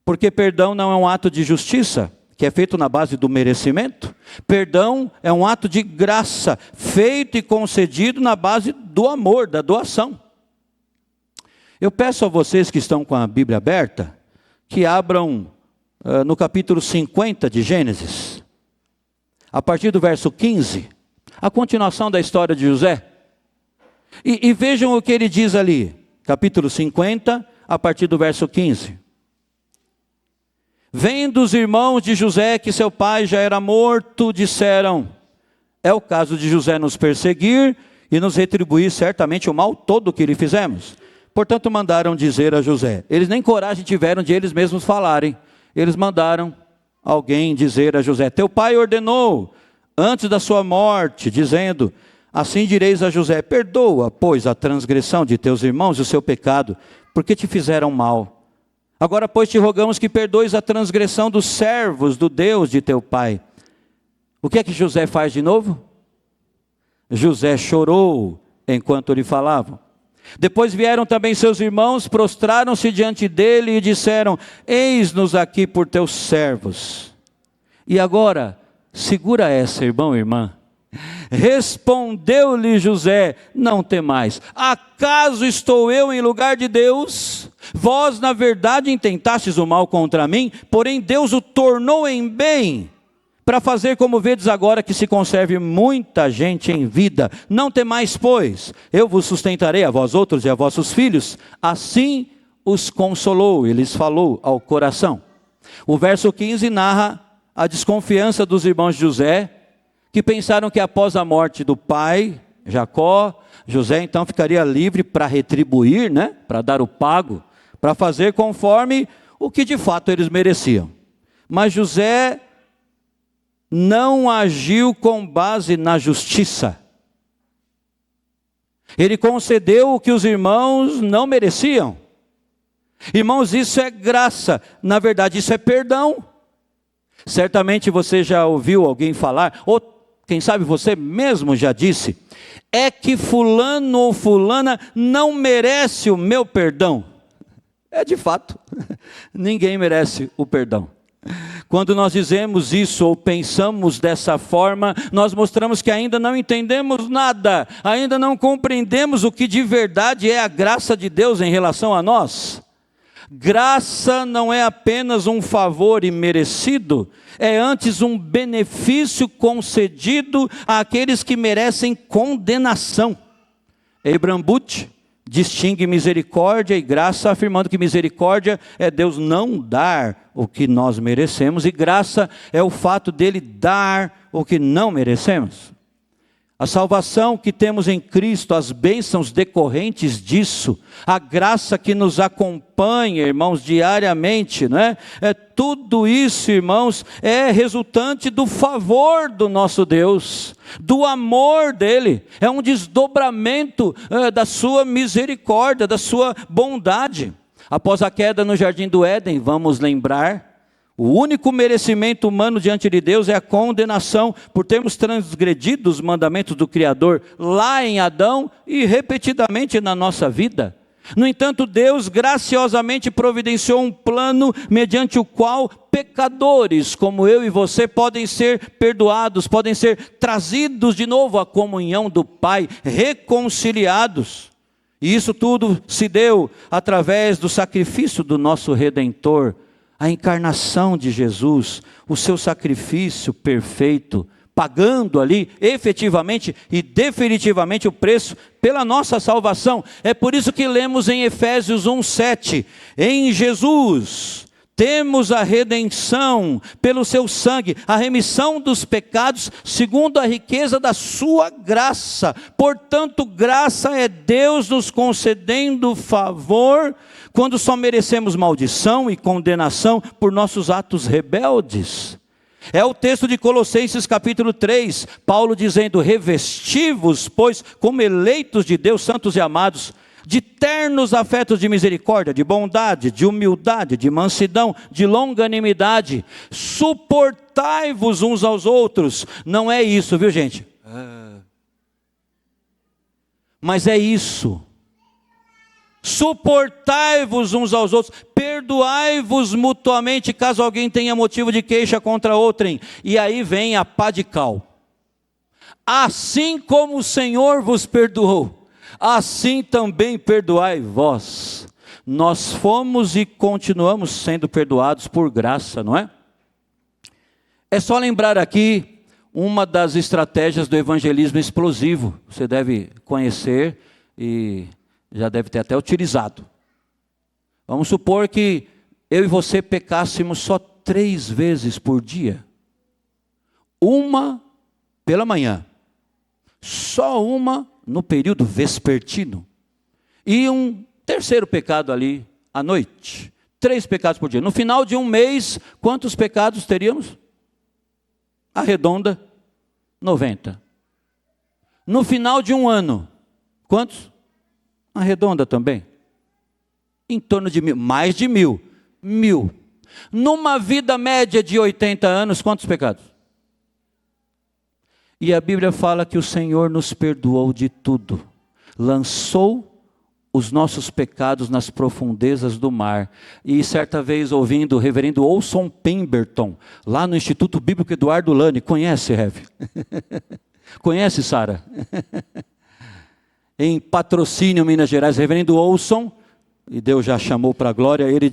Porque perdão não é um ato de justiça, que é feito na base do merecimento. Perdão é um ato de graça, feito e concedido na base do amor, da doação. Eu peço a vocês que estão com a Bíblia aberta, que abram no capítulo 50 de Gênesis, a partir do verso 15, a continuação da história de José. E vejam o que ele diz ali, capítulo 50, a partir do verso 15. Vendo os irmãos de José que seu pai já era morto, disseram: é o caso de José nos perseguir e nos retribuir certamente o mal todo que lhe fizemos. Portanto mandaram dizer a José. Eles nem coragem tiveram de eles mesmos falarem. Eles mandaram alguém dizer a José: teu pai ordenou antes da sua morte, dizendo: assim direis a José, perdoa, pois, a transgressão de teus irmãos e o seu pecado, porque te fizeram mal. Agora, pois, te rogamos que perdoes a transgressão dos servos do Deus de teu pai. O que é que José faz de novo? José chorou enquanto lhe falavam. Depois vieram também seus irmãos, prostraram-se diante dele e disseram: eis-nos aqui por teus servos. E agora, segura essa, irmão e irmã. Respondeu-lhe José: não temais, acaso estou eu em lugar de Deus? Vós na verdade intentastes o mal contra mim, porém Deus o tornou em bem, para fazer como vedes agora, que se conserve muita gente em vida. Não temais, pois, eu vos sustentarei a vós outros e a vossos filhos. Assim os consolou e lhes falou ao coração. O verso 15 narra a desconfiança dos irmãos de José, que pensaram que após a morte do pai, Jacó, José então ficaria livre para retribuir, né? Para dar o pago, para fazer conforme o que de fato eles mereciam. Mas José não agiu com base na justiça. Ele concedeu o que os irmãos não mereciam. Irmãos, isso é graça, na verdade isso é perdão. Certamente você já ouviu alguém falar, ou quem sabe você mesmo já disse: é que fulano ou fulana não merece o meu perdão. É de fato, ninguém merece o perdão. Quando nós dizemos isso ou pensamos dessa forma, nós mostramos que ainda não entendemos nada, ainda não compreendemos o que de verdade é a graça de Deus em relação a nós. Graça não é apenas um favor imerecido, é antes um benefício concedido àqueles que merecem condenação. Abraham Butch distingue misericórdia e graça, afirmando que misericórdia é Deus não dar o que nós merecemos, e graça é o fato dele dar o que não merecemos. A salvação que temos em Cristo, as bênçãos decorrentes disso, a graça que nos acompanha, irmãos, diariamente, não é? Tudo isso, irmãos, é resultante do favor do nosso Deus, do amor dele, é um desdobramento da sua misericórdia, da sua bondade. Após a queda no jardim do Éden, vamos lembrar, o único merecimento humano diante de Deus é a condenação por termos transgredido os mandamentos do Criador lá em Adão e repetidamente na nossa vida. No entanto, Deus graciosamente providenciou um plano mediante o qual pecadores como eu e você podem ser perdoados, podem ser trazidos de novo à comunhão do Pai, reconciliados. E isso tudo se deu através do sacrifício do nosso Redentor, a encarnação de Jesus, o seu sacrifício perfeito, pagando ali efetivamente e definitivamente o preço pela nossa salvação. É por isso que lemos em Efésios 1:7, em Jesus temos a redenção pelo seu sangue, a remissão dos pecados, segundo a riqueza da sua graça. Portanto, graça é Deus nos concedendo favor, quando só merecemos maldição e condenação por nossos atos rebeldes. É o texto de Colossenses capítulo 3, Paulo dizendo: revesti-vos, pois, como eleitos de Deus, santos e amados, de ternos afetos de misericórdia, de bondade, de humildade, de mansidão, de longanimidade, suportai-vos uns aos outros. Não é isso, viu, gente? Mas é isso. Suportai-vos uns aos outros, perdoai-vos mutuamente, caso alguém tenha motivo de queixa contra outrem. E aí vem a pá de cal. Assim como o Senhor vos perdoou, assim também perdoai vós. Nós fomos e continuamos sendo perdoados por graça, não é? É só lembrar aqui uma das estratégias do evangelismo explosivo. Você deve conhecer e já deve ter até utilizado. Vamos supor que eu e você pecássemos só 3 vezes por dia. Uma pela manhã, só uma no período vespertino, e um terceiro pecado ali à noite. 3 pecados por dia. No final de um mês, quantos pecados teríamos? Arredonda, 90. No final de um ano, quantos? Arredonda também. Em torno de 1.000, mais de 1.000. 1.000. Numa vida média de 80 anos, quantos pecados? E a Bíblia fala que o Senhor nos perdoou de tudo. Lançou os nossos pecados nas profundezas do mar. E certa vez ouvindo o reverendo Olson Pemberton, lá no Instituto Bíblico Eduardo Lani, conhece, Rev? Conhece, Sara? Em Patrocínio, Minas Gerais, reverendo Olson, e Deus já chamou para a glória, ele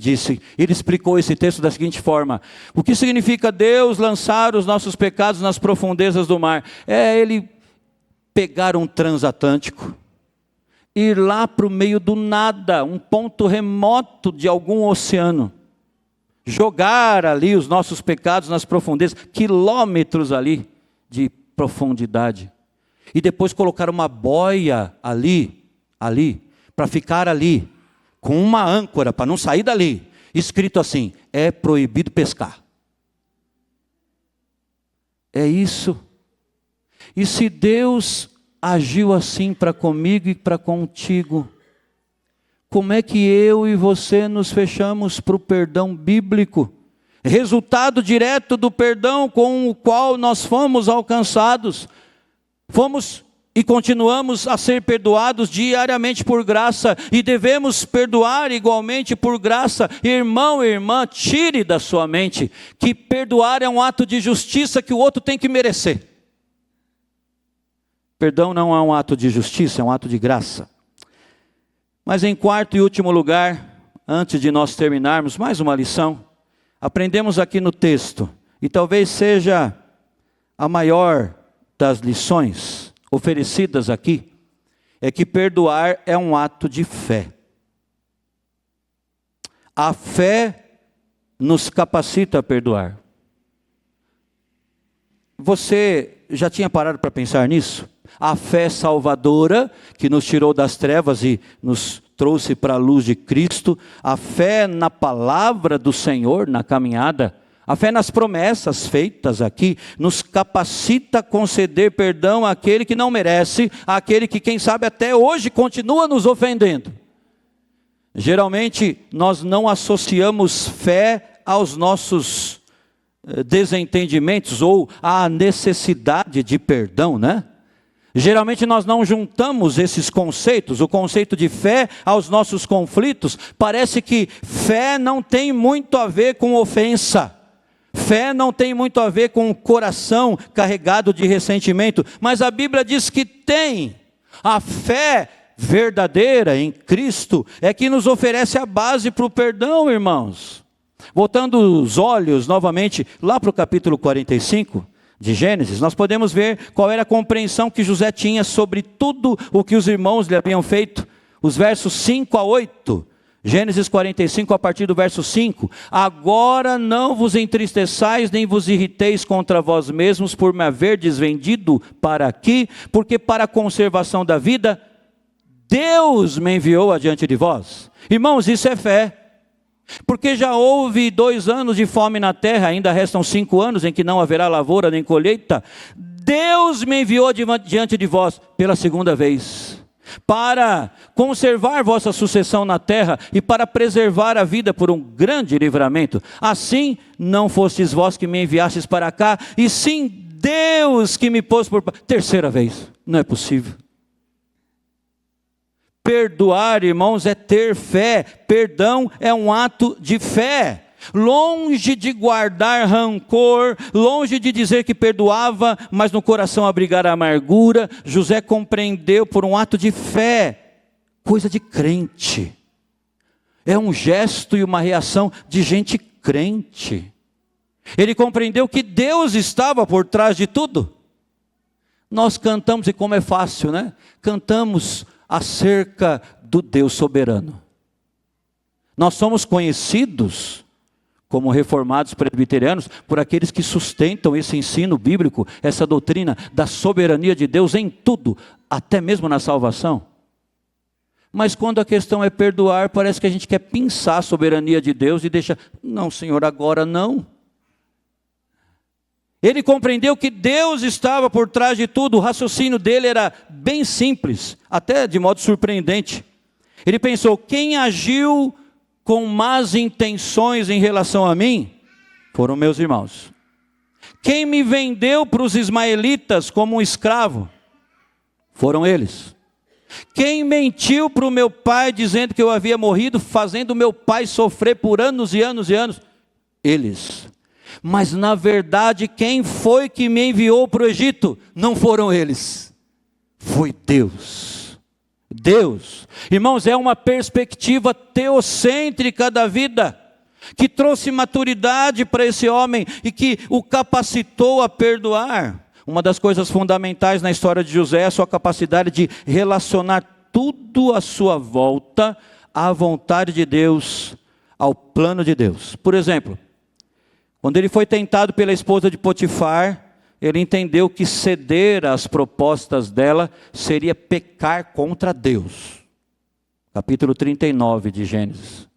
explicou esse texto da seguinte forma: o que significa Deus lançar os nossos pecados nas profundezas do mar? É Ele pegar um transatlântico, ir lá para o meio do nada, um ponto remoto de algum oceano, jogar ali os nossos pecados nas profundezas, quilômetros ali de profundidade, e depois colocar uma boia ali, para ficar ali, com uma âncora, para não sair dali, escrito assim: é proibido pescar. É isso. E se Deus agiu assim para comigo e para contigo, como é que eu e você nos fechamos para o perdão bíblico? Resultado direto do perdão com o qual nós fomos alcançados. Fomos e continuamos a ser perdoados diariamente por graça, e devemos perdoar igualmente por graça. Irmão e irmã, tire da sua mente que perdoar é um ato de justiça que o outro tem que merecer. Perdão não é um ato de justiça, é um ato de graça. Mas em quarto e último lugar, antes de nós terminarmos, mais uma lição. Aprendemos aqui no texto, e talvez seja a maior das lições oferecidas aqui, é que perdoar é um ato de fé. A fé nos capacita a perdoar. Você já tinha parado para pensar nisso? A fé salvadora, que nos tirou das trevas e nos trouxe para a luz de Cristo. A fé na palavra do Senhor, na caminhada. A fé nas promessas feitas aqui, nos capacita a conceder perdão àquele que não merece, àquele que, quem sabe, até hoje continua nos ofendendo. Geralmente, nós não associamos fé aos nossos desentendimentos ou à necessidade de perdão, né? Geralmente nós não juntamos esses conceitos, o conceito de fé aos nossos conflitos. Parece que fé não tem muito a ver com ofensa. Fé não tem muito a ver com o coração carregado de ressentimento. Mas a Bíblia diz que tem. A fé verdadeira em Cristo é que nos oferece a base para o perdão, irmãos. Voltando os olhos novamente lá para o capítulo 45 de Gênesis, nós podemos ver qual era a compreensão que José tinha sobre tudo o que os irmãos lhe haviam feito. Os versos 5 a 8, Gênesis 45 a partir do verso 5. Agora não vos entristeçais nem vos irriteis contra vós mesmos por me haverdes vendido para aqui, porque para a conservação da vida Deus me enviou adiante de vós. Irmãos, isso é fé. Porque já houve 2 anos de fome na terra, ainda restam 5 anos em que não haverá lavoura nem colheita. Deus me enviou diante de vós pela segunda vez, para conservar vossa sucessão na terra e para preservar a vida por um grande livramento. Assim não fostes vós que me enviastes para cá, e sim Deus que me pôs por... Terceira vez, não é possível. Perdoar, irmãos, é ter fé. Perdão é um ato de fé. Longe de guardar rancor, longe de dizer que perdoava, mas no coração abrigar a amargura, José compreendeu por um ato de fé, coisa de crente. É um gesto e uma reação de gente crente. Ele compreendeu que Deus estava por trás de tudo. Nós cantamos, e como é fácil, né? Cantamos acerca do Deus soberano. Nós somos conhecidos como reformados presbiterianos por aqueles que sustentam esse ensino bíblico, essa doutrina da soberania de Deus em tudo, até mesmo na salvação. Mas quando a questão é perdoar, parece que a gente quer pinçar a soberania de Deus e deixa, não, Senhor, agora não. Ele compreendeu que Deus estava por trás de tudo. O raciocínio dele era bem simples, até de modo surpreendente. Ele pensou, quem agiu com más intenções em relação a mim, foram meus irmãos. Quem me vendeu para os ismaelitas como um escravo, foram eles. Quem mentiu para o meu pai, dizendo que eu havia morrido, fazendo meu pai sofrer por anos e anos e anos, eles. Mas na verdade, quem foi que me enviou para o Egito? Não foram eles, foi Deus. Deus, irmãos, é uma perspectiva teocêntrica da vida, que trouxe maturidade para esse homem e que o capacitou a perdoar. Uma das coisas fundamentais na história de José é a sua capacidade de relacionar tudo à sua volta à vontade de Deus, ao plano de Deus. Por exemplo, quando ele foi tentado pela esposa de Potifar, ele entendeu que ceder às propostas dela seria pecar contra Deus. Capítulo 39 de Gênesis.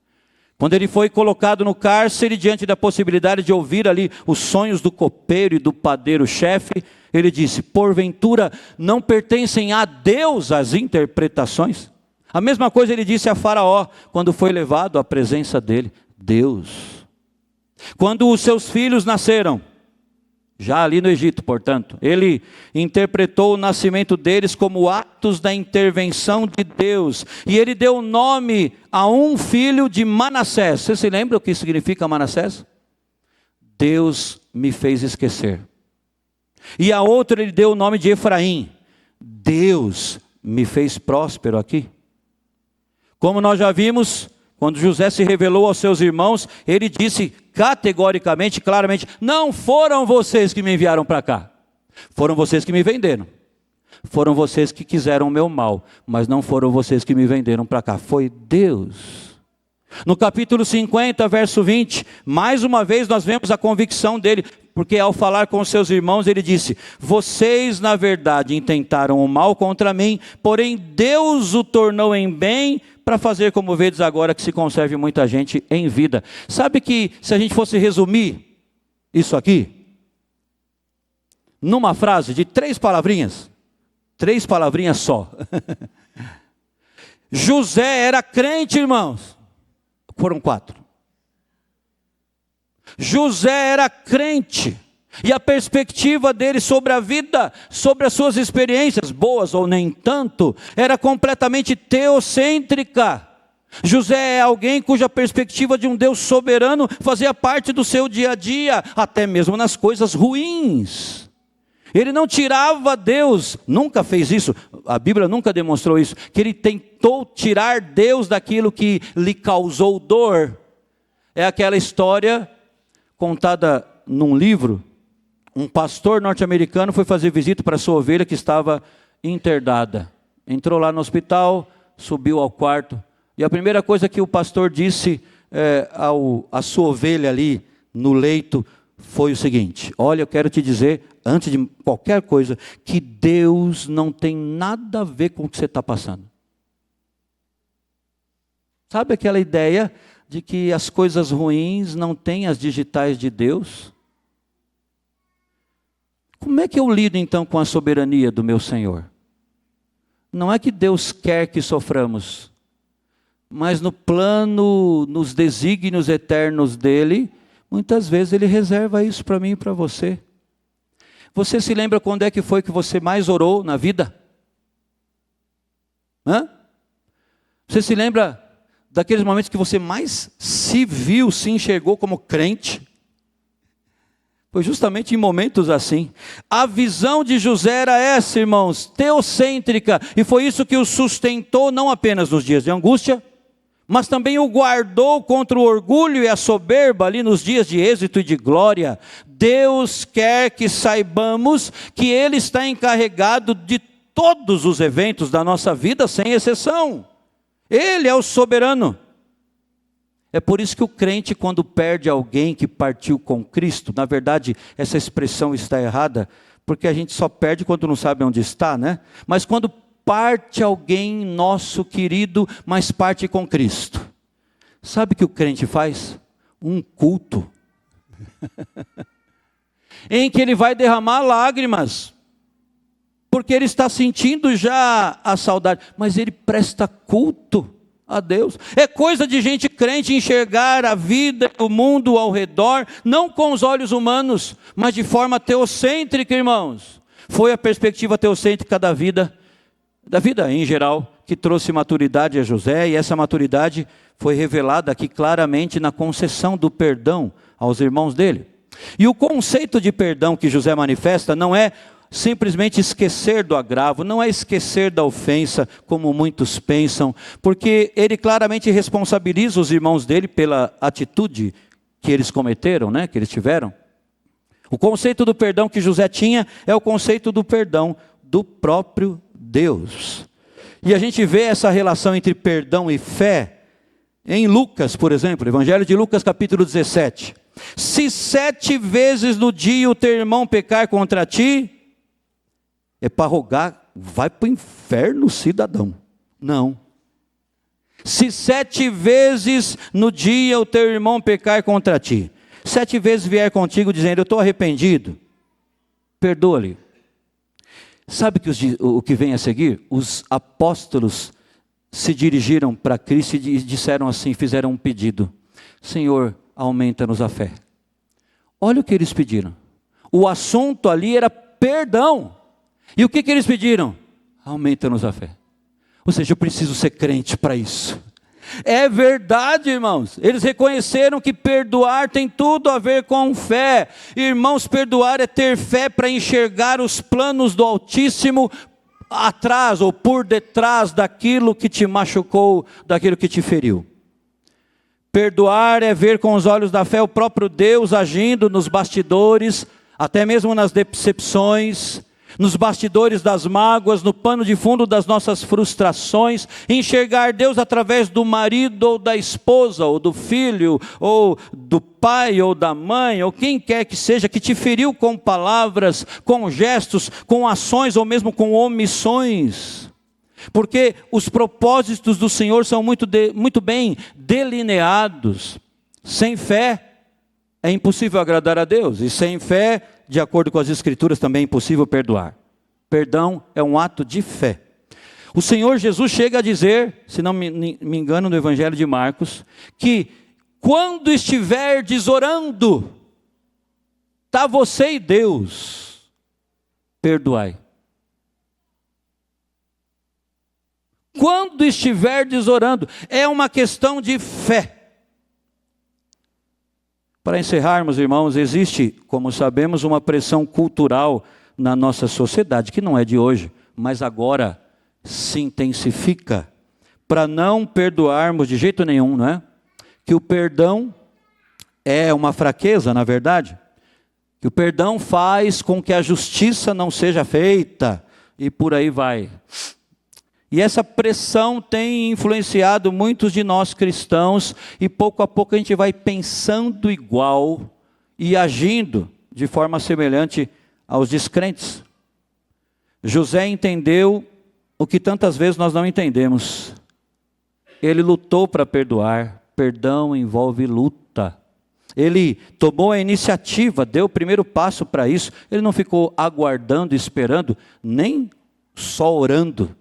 Quando ele foi colocado no cárcere, diante da possibilidade de ouvir ali os sonhos do copeiro e do padeiro-chefe, ele disse, porventura não pertencem a Deus as interpretações? A mesma coisa ele disse a Faraó, quando foi levado à presença dele, Deus. Quando os seus filhos nasceram, já ali no Egito, portanto, ele interpretou o nascimento deles como atos da intervenção de Deus. E ele deu nome a um filho de Manassés. Você se lembra o que significa Manassés? Deus me fez esquecer. E a outra ele deu o nome de Efraim. Deus me fez próspero aqui. Como nós já vimos, quando José se revelou aos seus irmãos, ele disse categoricamente, claramente, não foram vocês que me enviaram para cá. Foram vocês que me venderam. Foram vocês que quiseram o meu mal, mas não foram vocês que me venderam para cá. Foi Deus. No capítulo 50, verso 20, mais uma vez nós vemos a convicção dele, porque ao falar com seus irmãos ele disse: vocês na verdade intentaram o mal contra mim, porém Deus o tornou em bem, para fazer como vedes agora, que se conserve muita gente em vida. Sabe que se a gente fosse resumir isso aqui numa frase de 3 palavrinhas só. José era crente, irmãos. Foram 4. José era crente, e a perspectiva dele sobre a vida, sobre as suas experiências, boas ou nem tanto, era completamente teocêntrica. José é alguém cuja perspectiva de um Deus soberano fazia parte do seu dia a dia, até mesmo nas coisas ruins. Ele não tirava Deus, nunca fez isso, a Bíblia nunca demonstrou isso, que ele tentou tirar Deus daquilo que lhe causou dor. É aquela história contada num livro. Um pastor norte-americano foi fazer visita para sua ovelha que estava internada. Entrou lá no hospital, subiu ao quarto, e a primeira coisa que o pastor disse à sua ovelha ali no leito foi o seguinte: olha, eu quero te dizer, antes de qualquer coisa, que Deus não tem nada a ver com o que você está passando. Sabe aquela ideia de que as coisas ruins não têm as digitais de Deus? Como é que eu lido então com a soberania do meu Senhor? Não é que Deus quer que soframos, mas no plano, nos desígnios eternos dele, muitas vezes ele reserva isso para mim e para você. Você se lembra quando é que foi que você mais orou na vida? Você se lembra daqueles momentos que você mais se viu, se enxergou como crente? Foi justamente em momentos assim. A visão de José era essa, irmãos, teocêntrica, e foi isso que o sustentou não apenas nos dias de angústia, mas também o guardou contra o orgulho e a soberba ali nos dias de êxito e de glória. Deus quer que saibamos que Ele está encarregado de todos os eventos da nossa vida, sem exceção. Ele é o soberano. É por isso que o crente, quando perde alguém que partiu com Cristo, na verdade essa expressão está errada, porque a gente só perde quando não sabe onde está, né? Mas quando parte alguém nosso querido, mas parte com Cristo, sabe o que o crente faz? Um culto, em que ele vai derramar lágrimas, porque ele está sentindo já a saudade, mas ele presta culto a Deus. É coisa de gente crente enxergar a vida, o mundo ao redor, não com os olhos humanos, mas de forma teocêntrica, irmãos. Foi a perspectiva teocêntrica da vida em geral, que trouxe maturidade a José, e essa maturidade foi revelada aqui claramente na concessão do perdão aos irmãos dele. E o conceito de perdão que José manifesta não é simplesmente esquecer do agravo, não é esquecer da ofensa, como muitos pensam, porque ele claramente responsabiliza os irmãos dele pela atitude que eles cometeram, né, que eles tiveram. O conceito do perdão que José tinha é o conceito do perdão do próprio Deus. E a gente vê essa relação entre perdão e fé em Lucas, por exemplo, Evangelho de Lucas capítulo 17. Se 7 vezes no dia o teu irmão pecar contra ti, é para rogar, vai para o inferno, cidadão. Não. Se 7 vezes no dia o teu irmão pecar contra ti, 7 vezes vier contigo dizendo, eu estou arrependido, perdoa-lhe. Sabe o que vem a seguir? Os apóstolos se dirigiram para Cristo e disseram assim, fizeram um pedido: Senhor, aumenta-nos a fé. Olha o que eles pediram. O assunto ali era perdão. E o que eles pediram? Aumenta-nos a fé. Ou seja, eu preciso ser crente para isso. É verdade, irmãos. Eles reconheceram que perdoar tem tudo a ver com fé. Irmãos, perdoar é ter fé para enxergar os planos do Altíssimo atrás ou por detrás daquilo que te machucou, daquilo que te feriu. Perdoar é ver com os olhos da fé o próprio Deus agindo nos bastidores, até mesmo nas decepções. nos bastidores das mágoas, no pano de fundo das nossas frustrações, enxergar Deus através do marido ou da esposa, ou do filho, ou do pai ou da mãe, ou quem quer que seja, que te feriu com palavras, com gestos, com ações ou mesmo com omissões. Porque os propósitos do Senhor são muito bem delineados. Sem fé é impossível agradar a Deus, e sem fé, de acordo com as Escrituras, também é impossível perdoar. Perdão é um ato de fé. O Senhor Jesus chega a dizer, se não me engano, no Evangelho de Marcos, que quando estiverdes orando, está você e Deus, perdoai. Quando estiverdes orando, é uma questão de fé. Para encerrarmos, irmãos, existe, como sabemos, uma pressão cultural na nossa sociedade, que não é de hoje, mas agora se intensifica, para não perdoarmos de jeito nenhum, não é? Que o perdão é uma fraqueza, na verdade. Que o perdão faz com que a justiça não seja feita, e por aí vai. E essa pressão tem influenciado muitos de nós cristãos, e pouco a pouco a gente vai pensando igual e agindo de forma semelhante aos descrentes. José entendeu o que tantas vezes nós não entendemos. Ele lutou para perdoar. Perdão envolve luta. Ele tomou a iniciativa, deu o primeiro passo para isso. Ele não ficou aguardando, esperando, nem só orando.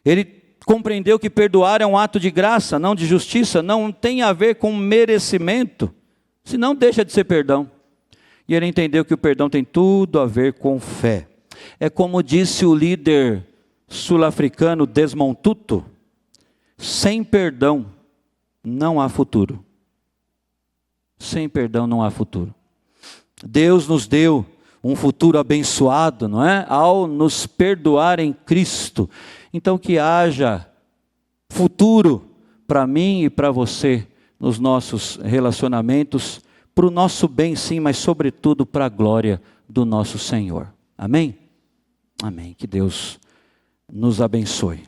Ele compreendeu que perdoar é um ato de graça, não de justiça, não tem a ver com merecimento, senão deixa de ser perdão. E ele entendeu que o perdão tem tudo a ver com fé. É como disse o líder sul-africano Desmond Tutu: sem perdão não há futuro. Sem perdão não há futuro. Deus nos deu um futuro abençoado, não é? Ao nos perdoar em Cristo. Então que haja futuro para mim e para você nos nossos relacionamentos, para o nosso bem sim, mas sobretudo para a glória do nosso Senhor. Amém? Amém. Que Deus nos abençoe.